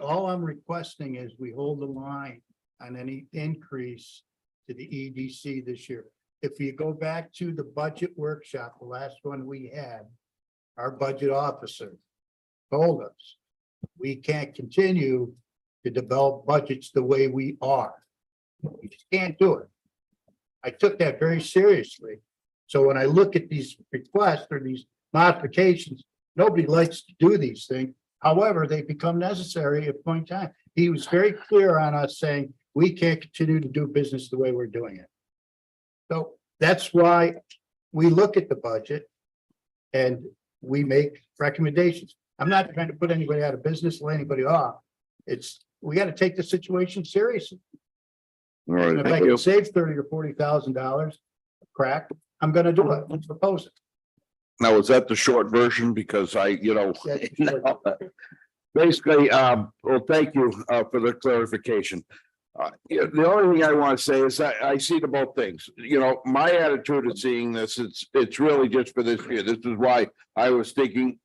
All I'm requesting is we hold the line on any increase to the EDC this year. If you go back to the budget workshop, the last one we had, our budget officer told us we can't continue to develop budgets the way we are. We just can't do it. I took that very seriously. So when I look at these requests or these modifications, nobody likes to do these things. However, they become necessary at point in time. He was very clear on us saying, we can't continue to do business the way we're doing it. So that's why we look at the budget and we make recommendations. I'm not trying to put anybody out of business, lay anybody off. We got to take the situation seriously. All right, And if I thank you. can save $30,000 or $40,000 crack, I'm going to do it. Let's propose it. Now, is that the short version? Because basically, well, thank you for the clarification. The only thing I want to say is I see the both things. My attitude of seeing this, it's really just for this year. This is why I was thinking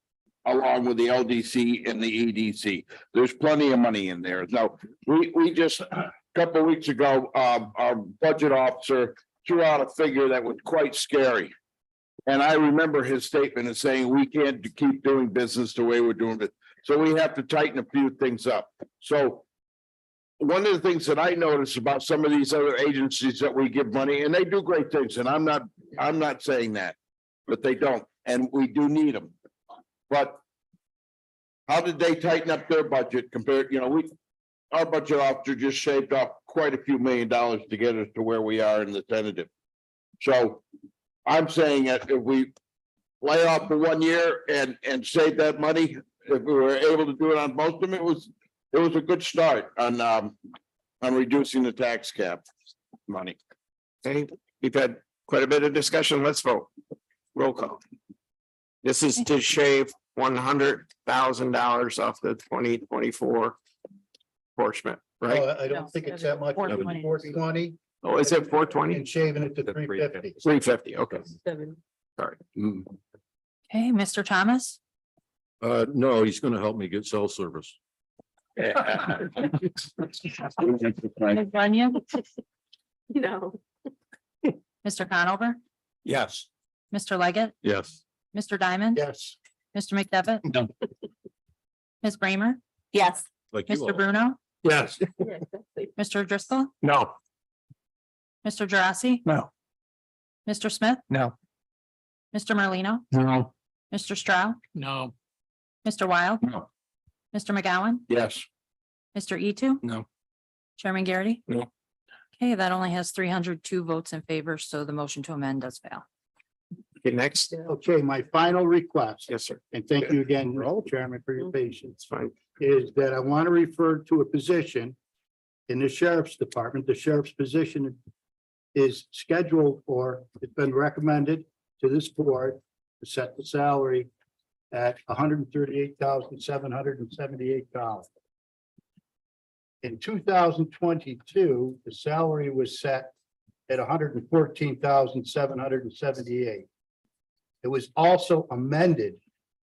along with the LDC and the EDC. There's plenty of money in there. Now, we just a couple of weeks ago, our budget officer threw out a figure that was quite scary. And I remember his statement of saying, we can't keep doing business the way we're doing it. So we have to tighten a few things up. So one of the things that I notice about some of these other agencies that we give money, and they do great things, and I'm not saying that, but they don't, and we do need them. But how did they tighten up their budget compared, our budget officer just shaved off quite a few $1 million to get us to where we are in the tentative. So I'm saying that if we lay off for 1 year and save that money, if we were able to do it on most of them, it was a good start on reducing the tax cap money. Okay, we've had quite a bit of discussion. Let's vote. Roll call. This is to shave $100,000 off the 2024 portion, right? I don't think it's that much. 420. 420 Oh, is it 420? and shaving it to 350. 350, okay, Seven. sorry. Okay, Mr. Thomas, No, he's gonna help me get cell service. Ms. Runyon, No. Mr. Conover, Yes. Mr. Leggett, Yes. Mr. Diamond, Yes. Mr. McDevitt. No. Ms. Bramer, Yes. Like you Mr. all. Bruno, Yes. Yeah, exactly. Mr. Driscoll, No. Mr. Drossy, No. Mr. Smith, No. Mr. Merlino, No. Mr. Stroud, No. Mr. Wild, No. Mr. McGowan, Yes. Mr. Etu. No. Chairman Garrity. No. Okay, that only has 302 votes in favor, so the motion to amend does fail. Okay, next. Okay, my final request, Yes, sir. and thank you again, Mr. Chairman, for your patience, It's fine. is that I want to refer to a position in the sheriff's department. The sheriff's position is scheduled, or it's been recommended to this board to set the salary at $138,778. In 2022, the salary was set at $114,778. It was also amended,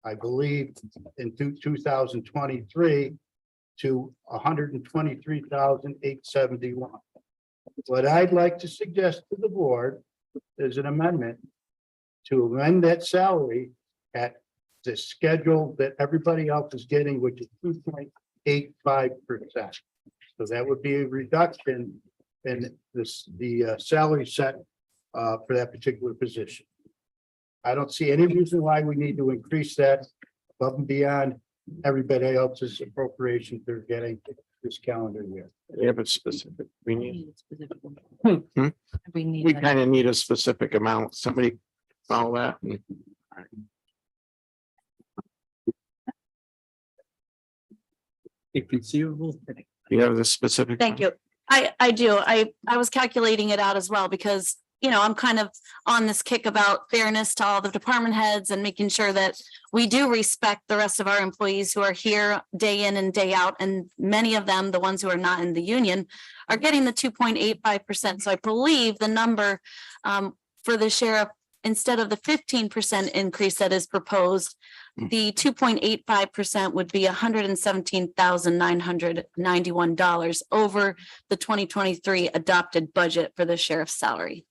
I believe, in 2023 to $123,871. What I'd like to suggest to the board is an amendment to amend that salary at the schedule that everybody else is getting, which is 2.85%. So that would be a reduction in the salary set for that particular position. I don't see any reason why we need to increase that above and beyond everybody else's appropriation they're getting this calendar year. We have a specific, we need, We need. we that. kind of need a specific amount. Somebody follow that. Inconceivable. You have the specific. Thank you. I do. I was calculating it out as well because, you know, I'm kind of on this kick about fairness to all the department heads and making sure that we do respect the rest of our employees who are here day in and day out. And many of them, the ones who are not in the union, are getting the 2.85%. So I believe the number for the sheriff, instead of the 15% increase that is proposed, the 2.85% would be $117,991 over the 2023 adopted budget for the sheriff's salary.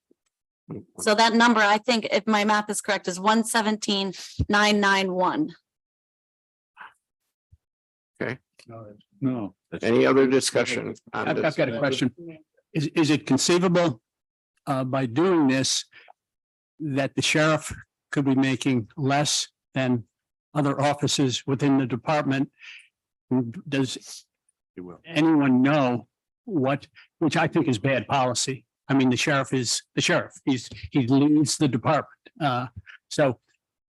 So that number, I think, if my math is correct, is 117,991. No. Any other discussion? on I've this? got a question. Is it conceivable by doing this that the sheriff could be making less than other offices within the department? Does anyone know what, which I think is bad policy? I mean, the sheriff is the sheriff. He leads the department. So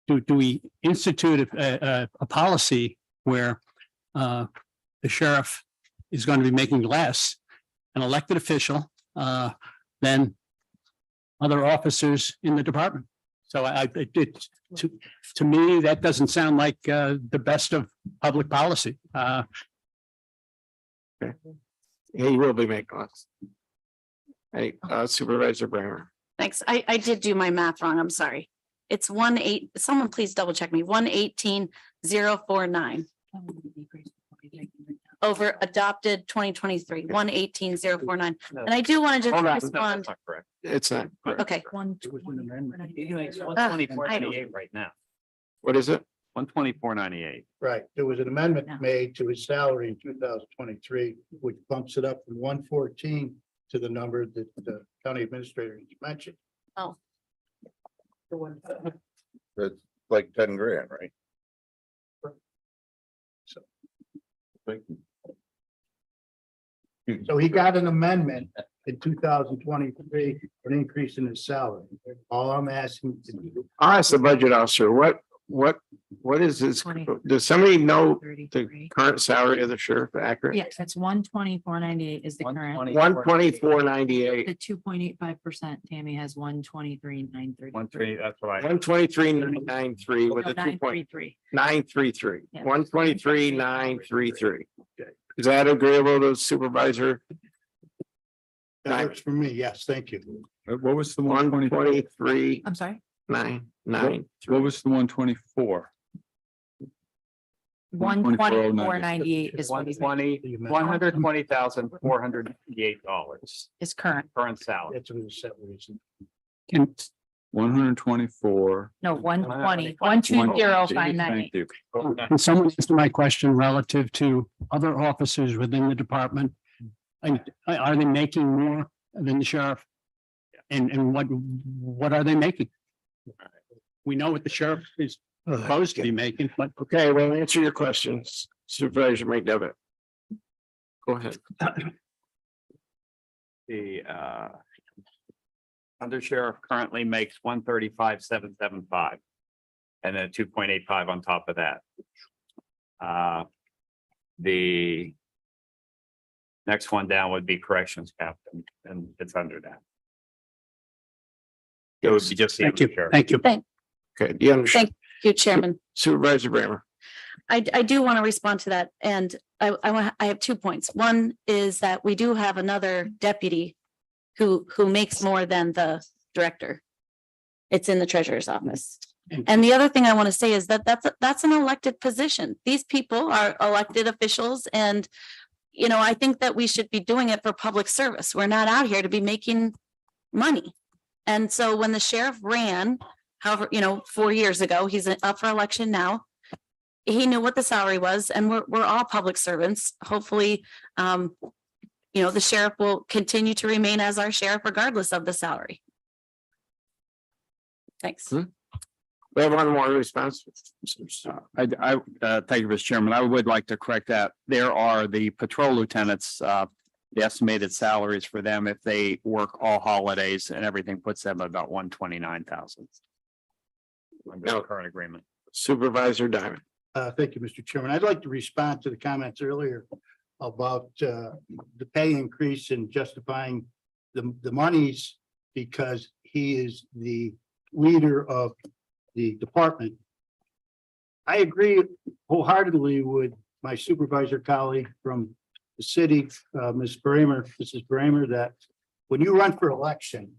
do we institute a policy where the sheriff is going to be making less, an elected official, than other officers in the department? So to me, that doesn't sound like the best of public policy. He will be making less. Hey, Supervisor Bramer. Thanks. I did do my math wrong. I'm sorry. It's someone please double check me, 118,049 over adopted 2023, 118,049. And I do want to Hold on. just respond. correct. It's not. Okay. 124.98 right now. What is it? 124.98. Right, there was an amendment No. made to his salary in 2023, which bumps it up from 114 to the number that the county administrator just mentioned. Oh, That's like 10 grand, right? So- Thank you. So he got an amendment in 2023, an increase in his salary. All I'm asking to do, I'll ask the budget officer, what What is this? 20. Does somebody know the 33. current salary of the sheriff accurate? Yes, it's 124.98 is the current. 124.98. The 2.85%, Tammy has 123,933. 1, 3, that's what I. 123,993 with No, a 2.933. 933. Yeah. 123,933. Is that agreeable to Supervisor? That works for me. Yes, thank you. What was the 124? 123,993. I'm sorry, What was the 124? 124.98 is what he's $120,488 is current. current salary. That's what the set was. Can 124. No, 120, 120,598. Thank you. Can someone answer my question relative to other officers within the department? And are they making more than the sheriff? And what are they making? We know what the sheriff is supposed to be making, but Okay, well, answer your questions, Supervisor McDevitt. Go ahead. The under sheriff currently makes 135,775. And then 2.85 on top of that. The next one down would be corrections captain, and it's under that. It would be just the thank you, undersheriff. thank you. Okay, do you understand? Thank you, Chairman. Supervisor Bramer. I do want to respond to that, and I have 2 points. One is that we do have another deputy who makes more than the director. It's in the treasurer's office. And the other thing I want to say is that that's an elected position. These people are elected officials, and you know, I think that we should be doing it for public service. We're not out here to be making money. And so when the sheriff ran, however, 4 years ago, he's up for election now. He knew what the salary was, and we're all public servants. Hopefully, the sheriff will continue to remain as our sheriff regardless of the salary. Thanks. We have one more response. Thank you, Mr. Chairman. I would like to correct that. There are the patrol lieutenants, the estimated salaries for them if they work all holidays and everything puts them at about 129,000. Under the current agreement. Supervisor Diamond. Thank you, Mr. Chairman. I'd like to respond to the comments earlier about the pay increase and justifying the monies because he is the leader of the department. I agree wholeheartedly with my supervisor colleague from the city, Mrs. Bramer, that when you run for election,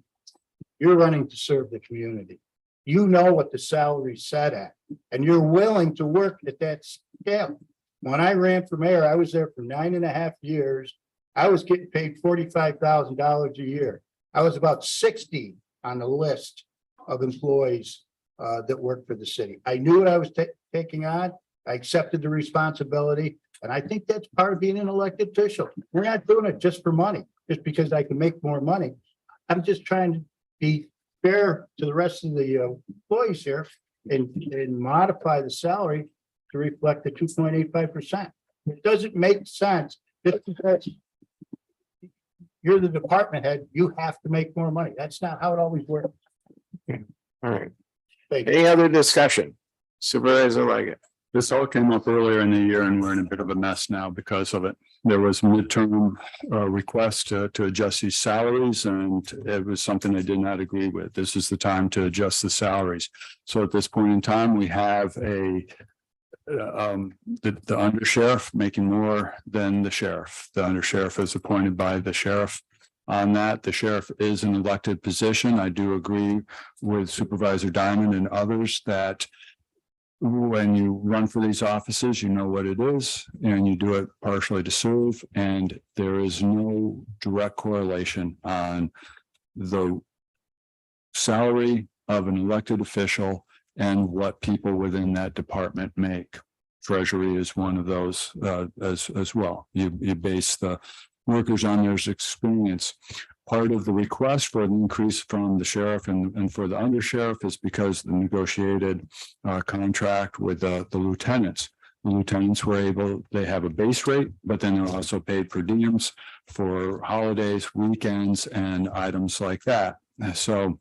you're running to serve the community. You know what the salary's set at, and you're willing to work at that scale. When I ran for mayor, I was there for 9.5 years. I was getting paid $45,000 a year. I was about 60 on the list of employees that worked for the city. I knew what I was taking on. I accepted the responsibility, and I think that's part of being an elected official. We're not doing it just for money, just because I can make more money. I'm just trying to be fair to the rest of the employees here and modify the salary to reflect the 2.85%. It doesn't make sense just because you're the department head, you have to make more money. That's not how it always works. All right. Thank you. Any other discussion? Supervisor Leggett. This all came up earlier in the year and we're in a bit of a mess now because of it. There was a midterm request to adjust these salaries and it was something I did not agree with. This is the time to adjust the salaries. So at this point in time, we have the undersheriff making more than the sheriff. The undersheriff is appointed by the sheriff. On that, the sheriff is an elected position. I do agree with Supervisor Diamond and others that when you run for these offices, you know what it is, and you do it partially to serve, and there is no direct correlation on the salary of an elected official and what people within that department make. Treasury is one of those as well. You base the workers on their experience. Part of the request for an increase from the sheriff and for the undersheriff is because the negotiated contract with the lieutenants. The lieutenants they have a base rate, but then they're also paid per diems for holidays, weekends, and items like that. So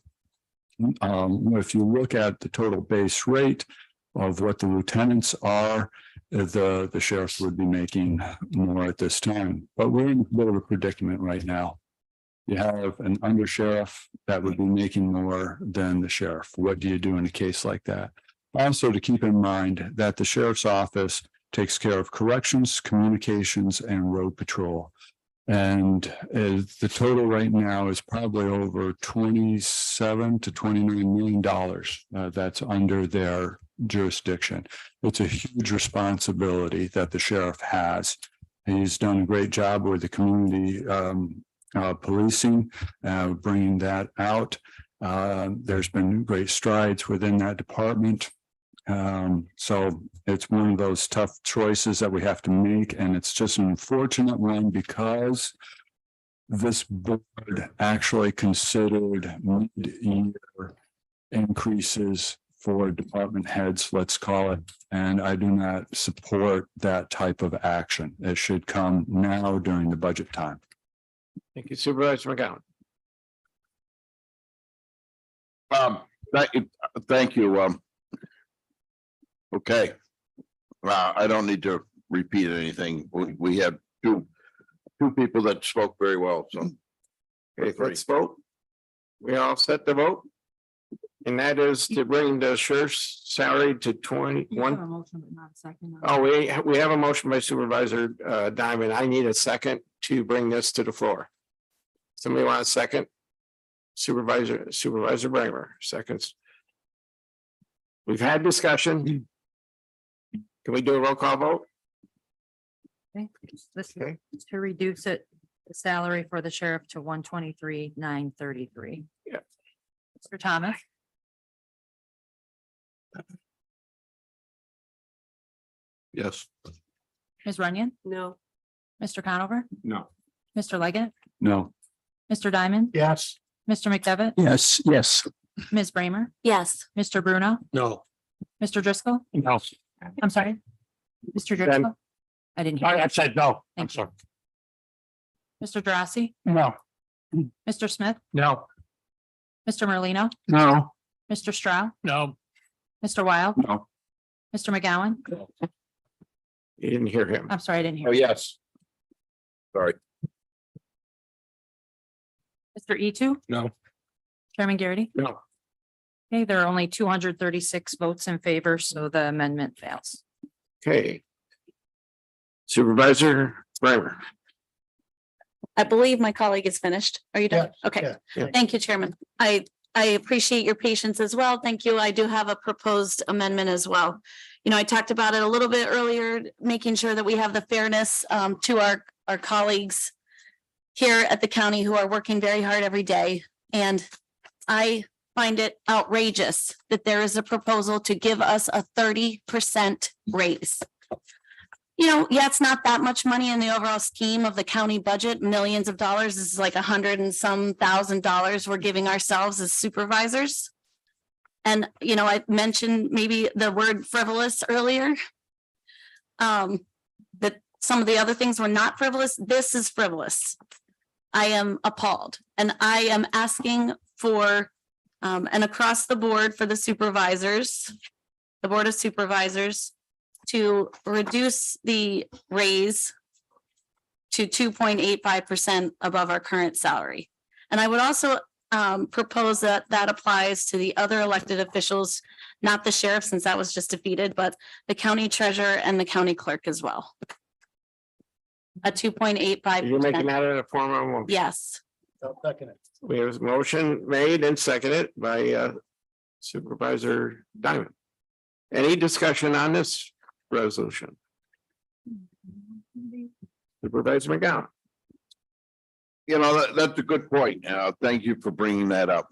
if you look at the total base rate, of what the lieutenants are, the sheriffs would be making more at this time. But we're in a bit of a predicament right now. You have an undersheriff that would be making more than the sheriff. What do you do in a case like that? Also, to keep in mind that the sheriff's office takes care of corrections, communications, and road patrol. And the total right now is probably over 27 to $29 million that's under their jurisdiction. It's a huge responsibility that the sheriff has. He's done a great job with the community policing, bringing that out. There's been great strides within that department. So it's one of those tough choices that we have to make, and it's just an unfortunate one because this board actually considered mid-year increases for department heads, let's call it, and I do not support that type of action. It should come now during the budget time. Thank you, Supervisor McGowan. Thank you. Okay. I don't need to repeat anything. We have two people that spoke very well, so. Okay, let's vote. We all set the vote? And that is to bring the sheriff's salary to 21. Oh, we have a motion by Supervisor Diamond. I need a second to bring this to the floor. Somebody want a second? Supervisor Bramer, seconds. We've had discussion. Can we do a roll call vote? Okay, this is to reduce it, the salary for the sheriff to 123,933. Yeah. Mr. Thomas, Yes. Ms. Runyon, No. Mr. Conover, No. Mr. Leggett, No. Mr. Diamond, Yes. Mr. McDevitt, Yes, yes. Ms. Bramer, Yes. Mr. Bruno, No. Mr. Driscoll. No. I'm sorry. Mr. Driscoll. I didn't hear. I said no. I'm Thank you. sorry. Mr. Drossy, No. Mr. Smith, No. Mr. Merlino, No. Mr. Stroud, No. Mr. Wild, No. Mr. McGowan. You didn't hear him. I'm sorry, I didn't hear. Oh, yes. Sorry. Mr. E2, No. Chairman Garrity. No. Okay, there are only 236 votes in favor, so the amendment fails. Okay. Supervisor Bramer. I believe my colleague is finished. Are you done? Okay. Yeah. Thank you, Chairman. I appreciate your patience as well. Thank you. I do have a proposed amendment as well. You know, I talked about it a little bit earlier, making sure that we have the fairness to our colleagues here at the county who are working very hard every day. And I find it outrageous that there is a proposal to give us a 30% raise. You know, yeah, it's not that much money in the overall scheme of the county budget, millions of dollars. This is like $100 and some $1,000 we're giving ourselves as supervisors. And, you know, I mentioned maybe the word frivolous earlier. That some of the other things were not frivolous. This is frivolous. I am appalled, and I am asking for, and across the board for the supervisors, the Board of Supervisors, to reduce the raise to 2.85% above our current salary. And I would also propose that that applies to the other elected officials, not the sheriff, since that was just defeated, but the county treasurer and the county clerk as well. A 2.85%. You're making that in a form of a motion. Yes. We have a motion made and seconded by Supervisor Diamond. Any discussion on this resolution? Supervisor McGowan. You know, that's a good point. Thank you for bringing that up.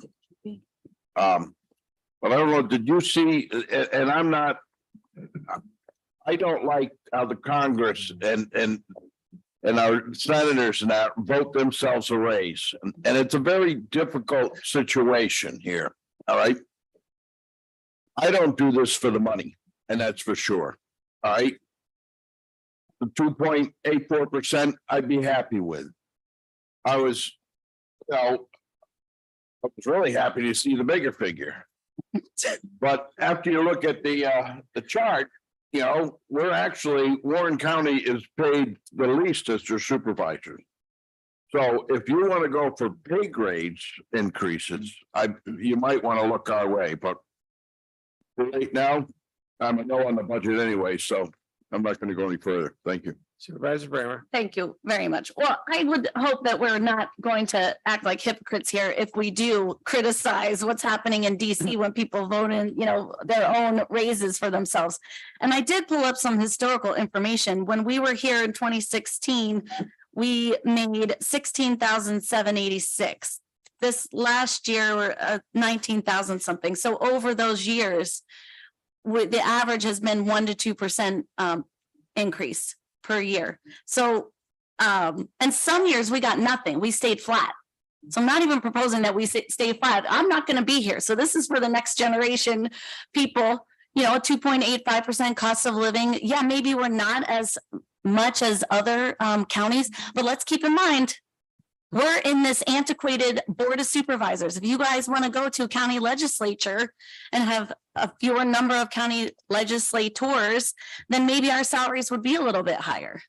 But I don't know, did you see, and I'm not, I don't like how the Congress and our senators and that vote themselves a raise. And it's a very difficult situation here, all right? I don't do this for the money, and that's for sure, all right? The 2.84% I'd be happy with. I was really happy to see the bigger figure. But after you look at the chart, you know, we're actually, Warren County is paid the least as their supervisors. So if you want to go for pay grades increases, you might want to look our way, but right now, I'm a no on the budget anyway, so I'm not going to go any further. Thank you. Supervisor Bramer. Thank you very much. Well, I would hope that we're not going to act like hypocrites here if we do criticize what's happening in DC when people vote in, you know, their own raises for themselves. And I did pull up some historical information. When we were here in 2016, we made 16,786. This last year, we're 19,000 something. So over those years, the average has been 1 to 2% increase per year. So, and some years we got nothing. We stayed flat. So I'm not even proposing that we stay flat. I'm not going to be here. So this is for the next generation people, you know, 2.85% cost of living. Yeah, maybe we're not as much as other counties, but let's keep in mind, we're in this antiquated board of supervisors. If you guys want to go to county legislature and have a fewer number of county legislators, then maybe our salaries would be a little bit higher.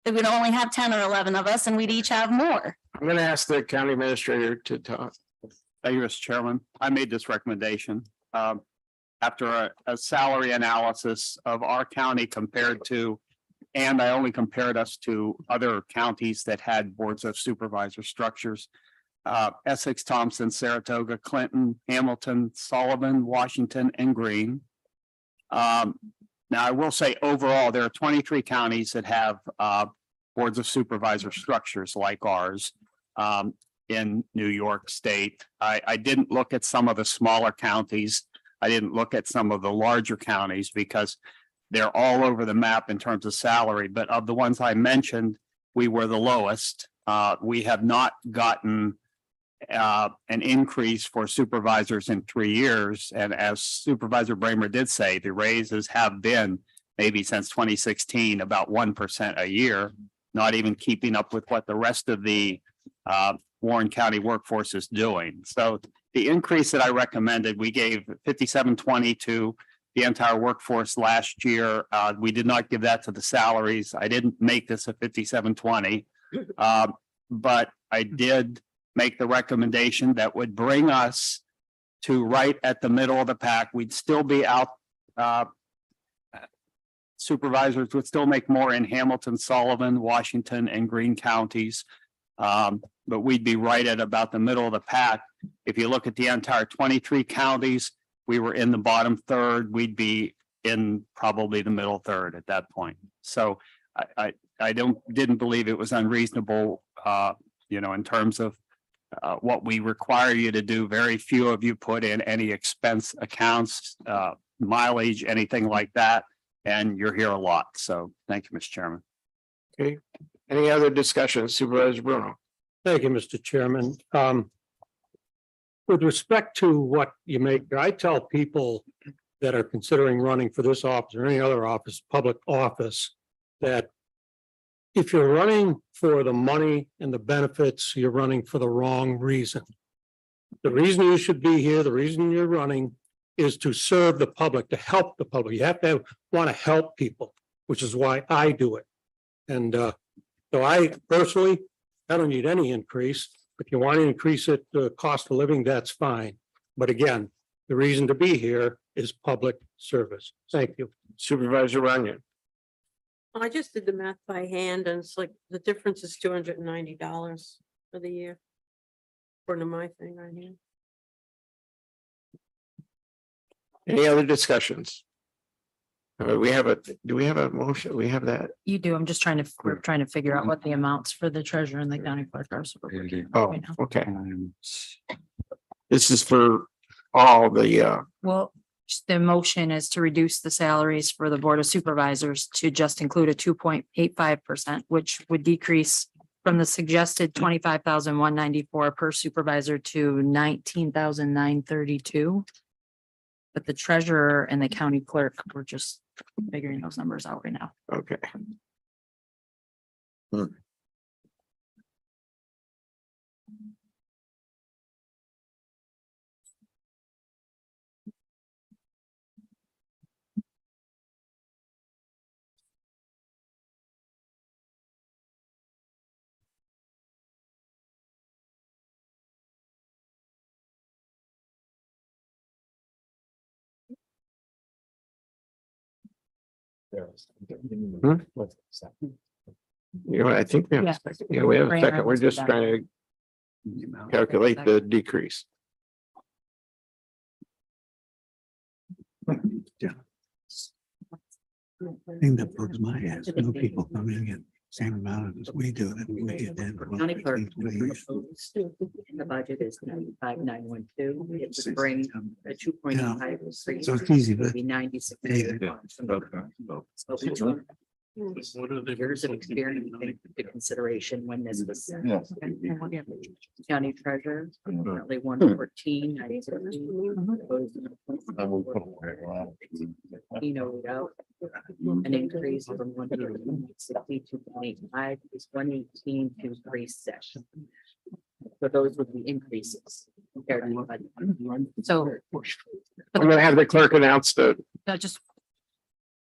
If we'd only have 10 or 11 of us and we'd each have more. I'm going to ask the county administrator to talk. Thank you, Mr. Chairman. I made this recommendation after a salary analysis of our county compared to, and I only compared us to other counties that had boards of supervisor structures. Essex, Thompson, Saratoga, Clinton, Hamilton, Sullivan, Washington, and Greene. Now, I will say overall, there are 23 counties that have boards of supervisor structures like ours in New York State. I didn't look at some of the smaller counties. I didn't look at some of the larger counties because they're all over the map in terms of salary. But of the ones I mentioned, we were the lowest. We have not gotten an increase for supervisors in 3 years. And as Supervisor Bramer did say, the raises have been maybe since 2016, about 1% a year, not even keeping up with what the rest of the Warren County workforce is doing. So the increase that I recommended, we gave 5720 to the entire workforce last year. We did not give that to the salaries. I didn't make this a 5720. But I did make the recommendation that would bring us to right at the middle of the pack. We'd still be out. Supervisors would still make more in Hamilton, Sullivan, Washington, and Greene counties. But we'd be right at about the middle of the pack. If you look at the entire 23 counties, we were in the bottom third. We'd be in probably the middle third at that point. So I didn't believe it was unreasonable, you know, in terms of what we require you to do. Very few of you put in any expense accounts, mileage, anything like that. And you're here a lot. So thank you, Mr. Chairman. Okay. Any other discussion? Supervisor Bruno. Thank you, Mr. Chairman. With respect to what you make, I tell people that are considering running for this office or any other office, public office, that if you're running for the money and the benefits, you're running for the wrong reason. The reason you should be here, the reason you're running is to serve the public, to help the public. You have to want to help people, which is why I do it. And so I personally, I don't need any increase. If you want to increase it, the cost of living, that's fine. But again, the reason to be here is public service. Thank you. Supervisor Runyon. I just did the math by hand and it's like the difference is $290 for the year. According to my thing right here. Any other discussions? Do we have a motion? We have that? You do. I'm just we're trying to figure out what the amounts for the treasurer and the county clerk are. So we're working Oh, right now. okay. This is for all the, Well, the motion is to reduce the salaries for the Board of Supervisors to just include a 2.85%, which would decrease from the suggested 25,194 per supervisor to 19,932. But the treasurer and the county clerk, we're just figuring those numbers out right now. okay. You know, I think we have a second. Yeah, we have a second. We're just trying to calculate the decrease. Thing that bugs my ass, no people come in and get same amount as we do, and we get in. County clerk. The budget is 95,912. It would bring a 2.5. So it's easy, but. Be 96. What are they? Years of experience into consideration when this was. set. Yes. County treasurer, currently 114. An increase from 162.85 is 118,236. So those would be increases compared to the budget. So I'm gonna have the clerk announce the, just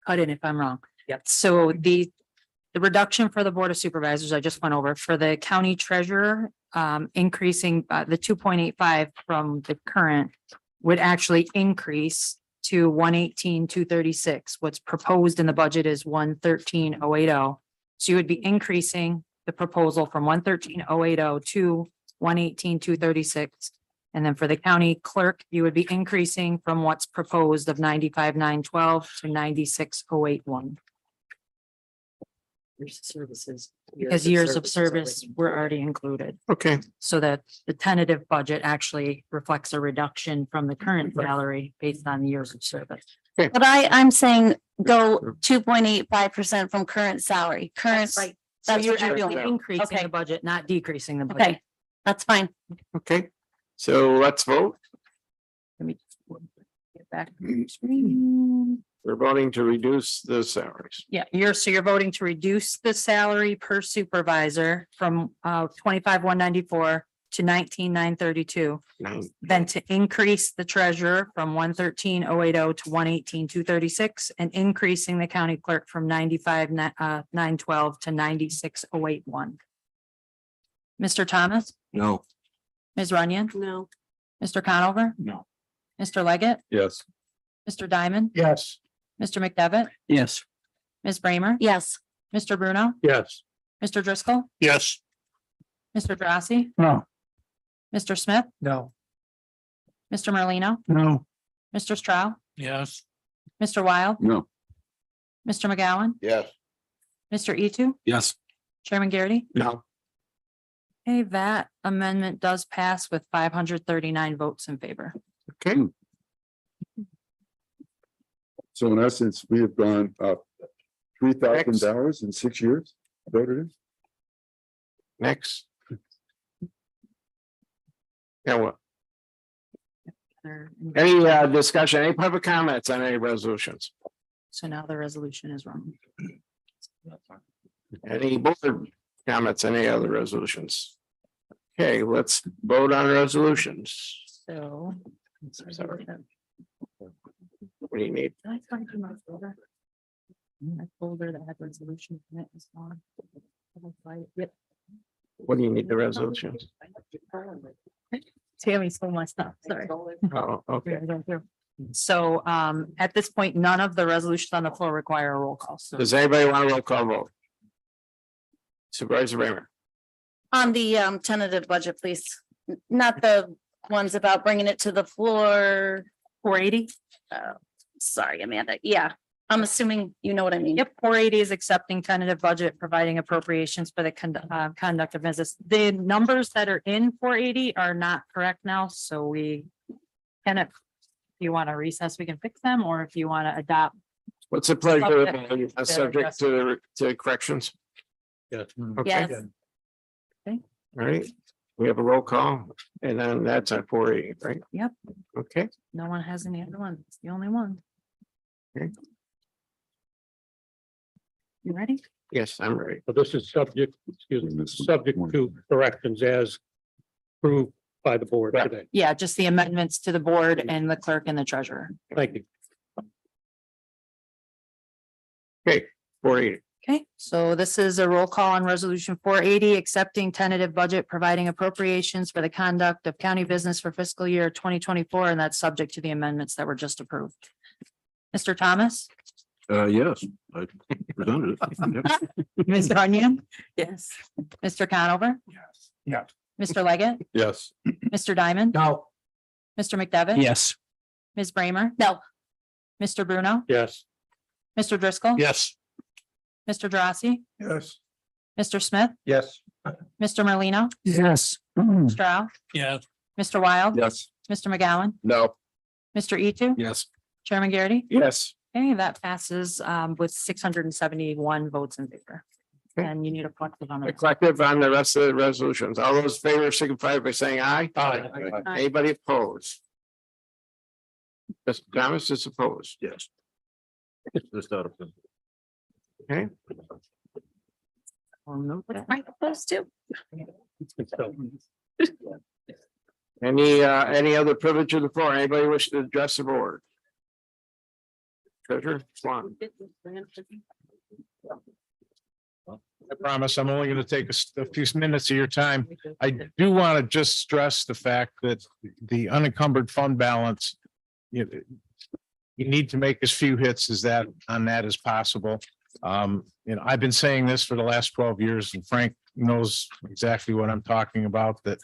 cut in if I'm wrong. Yep. So the reduction for the Board of Supervisors, I just went over for the county treasurer, increasing the 2.85 from the current would actually increase to 118,236. What's proposed in the budget is 113,080. So you would be increasing the proposal from 113,080 to 118,236. And then for the county clerk, you would be increasing from what's proposed of 95,912 to 96,081. Services. Because years of service were already included. okay, So that the tentative budget actually reflects a reduction from the current salary based on years of service. But I'm saying go 2.85% from current salary, current. Right. That's So what you're you're doing. increasing Okay. the budget, not decreasing the budget. Okay, that's fine. okay. So let's vote. Let me get back. to the screen. We're voting to reduce the salaries. Yeah, you're voting to reduce the salary per supervisor from 25,194 to 19,932. Nine. Then to increase the treasurer from 113,080 to 118,236, and increasing the county clerk from 95,912 to 96,081. Mr. Thomas, No. Ms. Runyon, No. Mr. Conover, No. Mr. Leggett, Yes. Mr. Diamond, Yes. Mr. McDevitt, Yes. Ms. Bramer, Yes. Mr. Bruno, Yes. Mr. Driscoll, Yes. Mr. Drossy, No. Mr. Smith, No. Mr. Merlino, No. Mr. Stroud, Yes. Mr. Wild, No. Mr. McGowan, Yes. Mr. Etu, Yes. Chairman Garrity. No, Okay, that amendment does pass with 539 votes in favor. okay, So in essence, we have gone up $3,000 in 6 years. Voted in. next. Yeah, well, any discussion, any public comments on any resolutions? So now the resolution is wrong. Any board comments, any other resolutions? Okay, let's vote on resolutions. So. Sorry. What do you need? Did I find my folder? My folder that had resolution in it is gone. Yep. What do you need the resolutions? Tammy stole my stuff, sorry. Oh, okay. So at this point, none of the resolutions on the floor require a roll call. So Does anybody want a roll call vote? Supervisor Raymond. On the tentative budget, please. Not the ones about bringing it to the floor. 480? Sorry, Amanda. Yeah, I'm assuming you know what I mean. Yep, 480 is accepting tentative budget, providing appropriations for the conduct of business. The numbers that are in 480 are not correct now, so we can, if you want to recess, we can fix them, or if you want to adopt. What's the pleasure of subject to corrections? Yes. Okay, Yes. all right. We have a roll call and then that's at 480, right? Yep, Okay, no one has any other one. It's the only one. Okay. You ready? yes, I'm ready. So this is subject, excuse me, subject to corrections as approved by the board today. Yeah, just the amendments to the board and the clerk and the treasurer. Thank you. Okay, 480. Okay, so this is a roll call on resolution 480, accepting tentative budget, providing appropriations for the conduct of county business for fiscal year 2024, and that's subject to the amendments that were just approved. Mr. Thomas, Yes, I presented it. Yep. Ms. Runyon, Yes. Mr. Conover, Yeah. Mr. Leggett, Yes. Mr. Diamond, No. Mr. McDevitt. Yes. Ms. Bramer, No, Mr. Bruno, Yes. Mr. Driscoll. Yes. Mr. Drossy, Yes. Mr. Smith, Yes. Mr. Merlino, Yes. Stroud, Yes. Mr. Wild. Yes. Mr. McGowan, No. Mr. Etu, Yes. Chairman Garrity. Yes. Okay, that passes with 671 votes in favor. Okay. And you need a collective on A it. collective on the rest of the resolutions. All those in favor signify by saying aye. Aye. Anybody opposed? Mr. Thomas is opposed. Yes. Just out of. Okay. I'll note that. right, opposed to. Any other privilege of the floor? Anybody wish to address the board? Treasurer Swan. I promise I'm only going to take a few minutes of your time. I do want to just stress the fact that the unencumbered fund balance, you need to make as few hits as that on that as possible. I've been saying this for the last 12 years and Frank knows exactly what I'm talking about, that,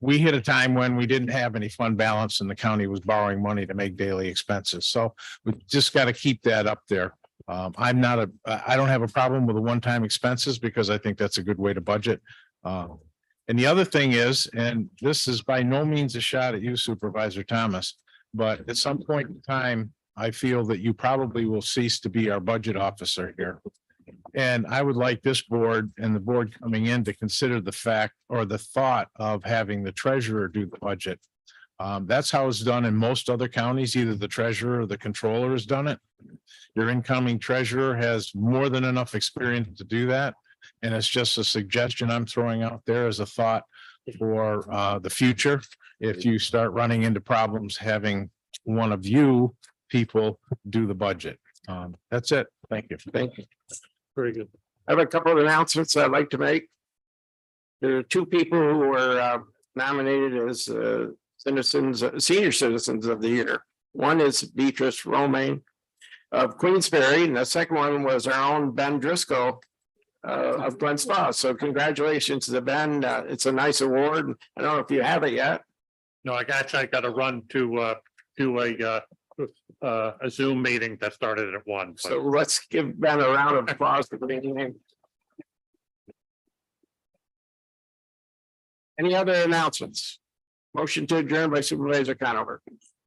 we hit a time when we didn't have any fund balance and the county was borrowing money to make daily expenses. So we just got to keep that up there. I don't have a problem with the one-time expenses because I think that's a good way to budget. And the other thing is, and this is by no means a shot at you, Supervisor Thomas, but at some point in time, I feel that you probably will cease to be our budget officer here. And I would like this board and the board coming in to consider the fact or the thought of having the treasurer do the budget. That's how it's done in most other counties. Either the treasurer or the controller has done it. Your incoming treasurer has more than enough experience to do that. And it's just a suggestion I'm throwing out there as a thought for the future. If you start running into problems, having one of you people do the budget. That's it. Thank you. Thank you. Very good. I have a couple of announcements I'd like to make. There are two people who were nominated as senior citizens of the year. One is Beatrice Romaine of Queensberry, and the second one was our own Ben Driscoll of Glen Spa. So congratulations to Ben. It's a nice award. I don't know if you have it yet. No, I got to run to do a Zoom meeting that started at 1. So let's give Ben a round of applause for being named. Any other announcements? Motion to adjourn by Supervisor Conover.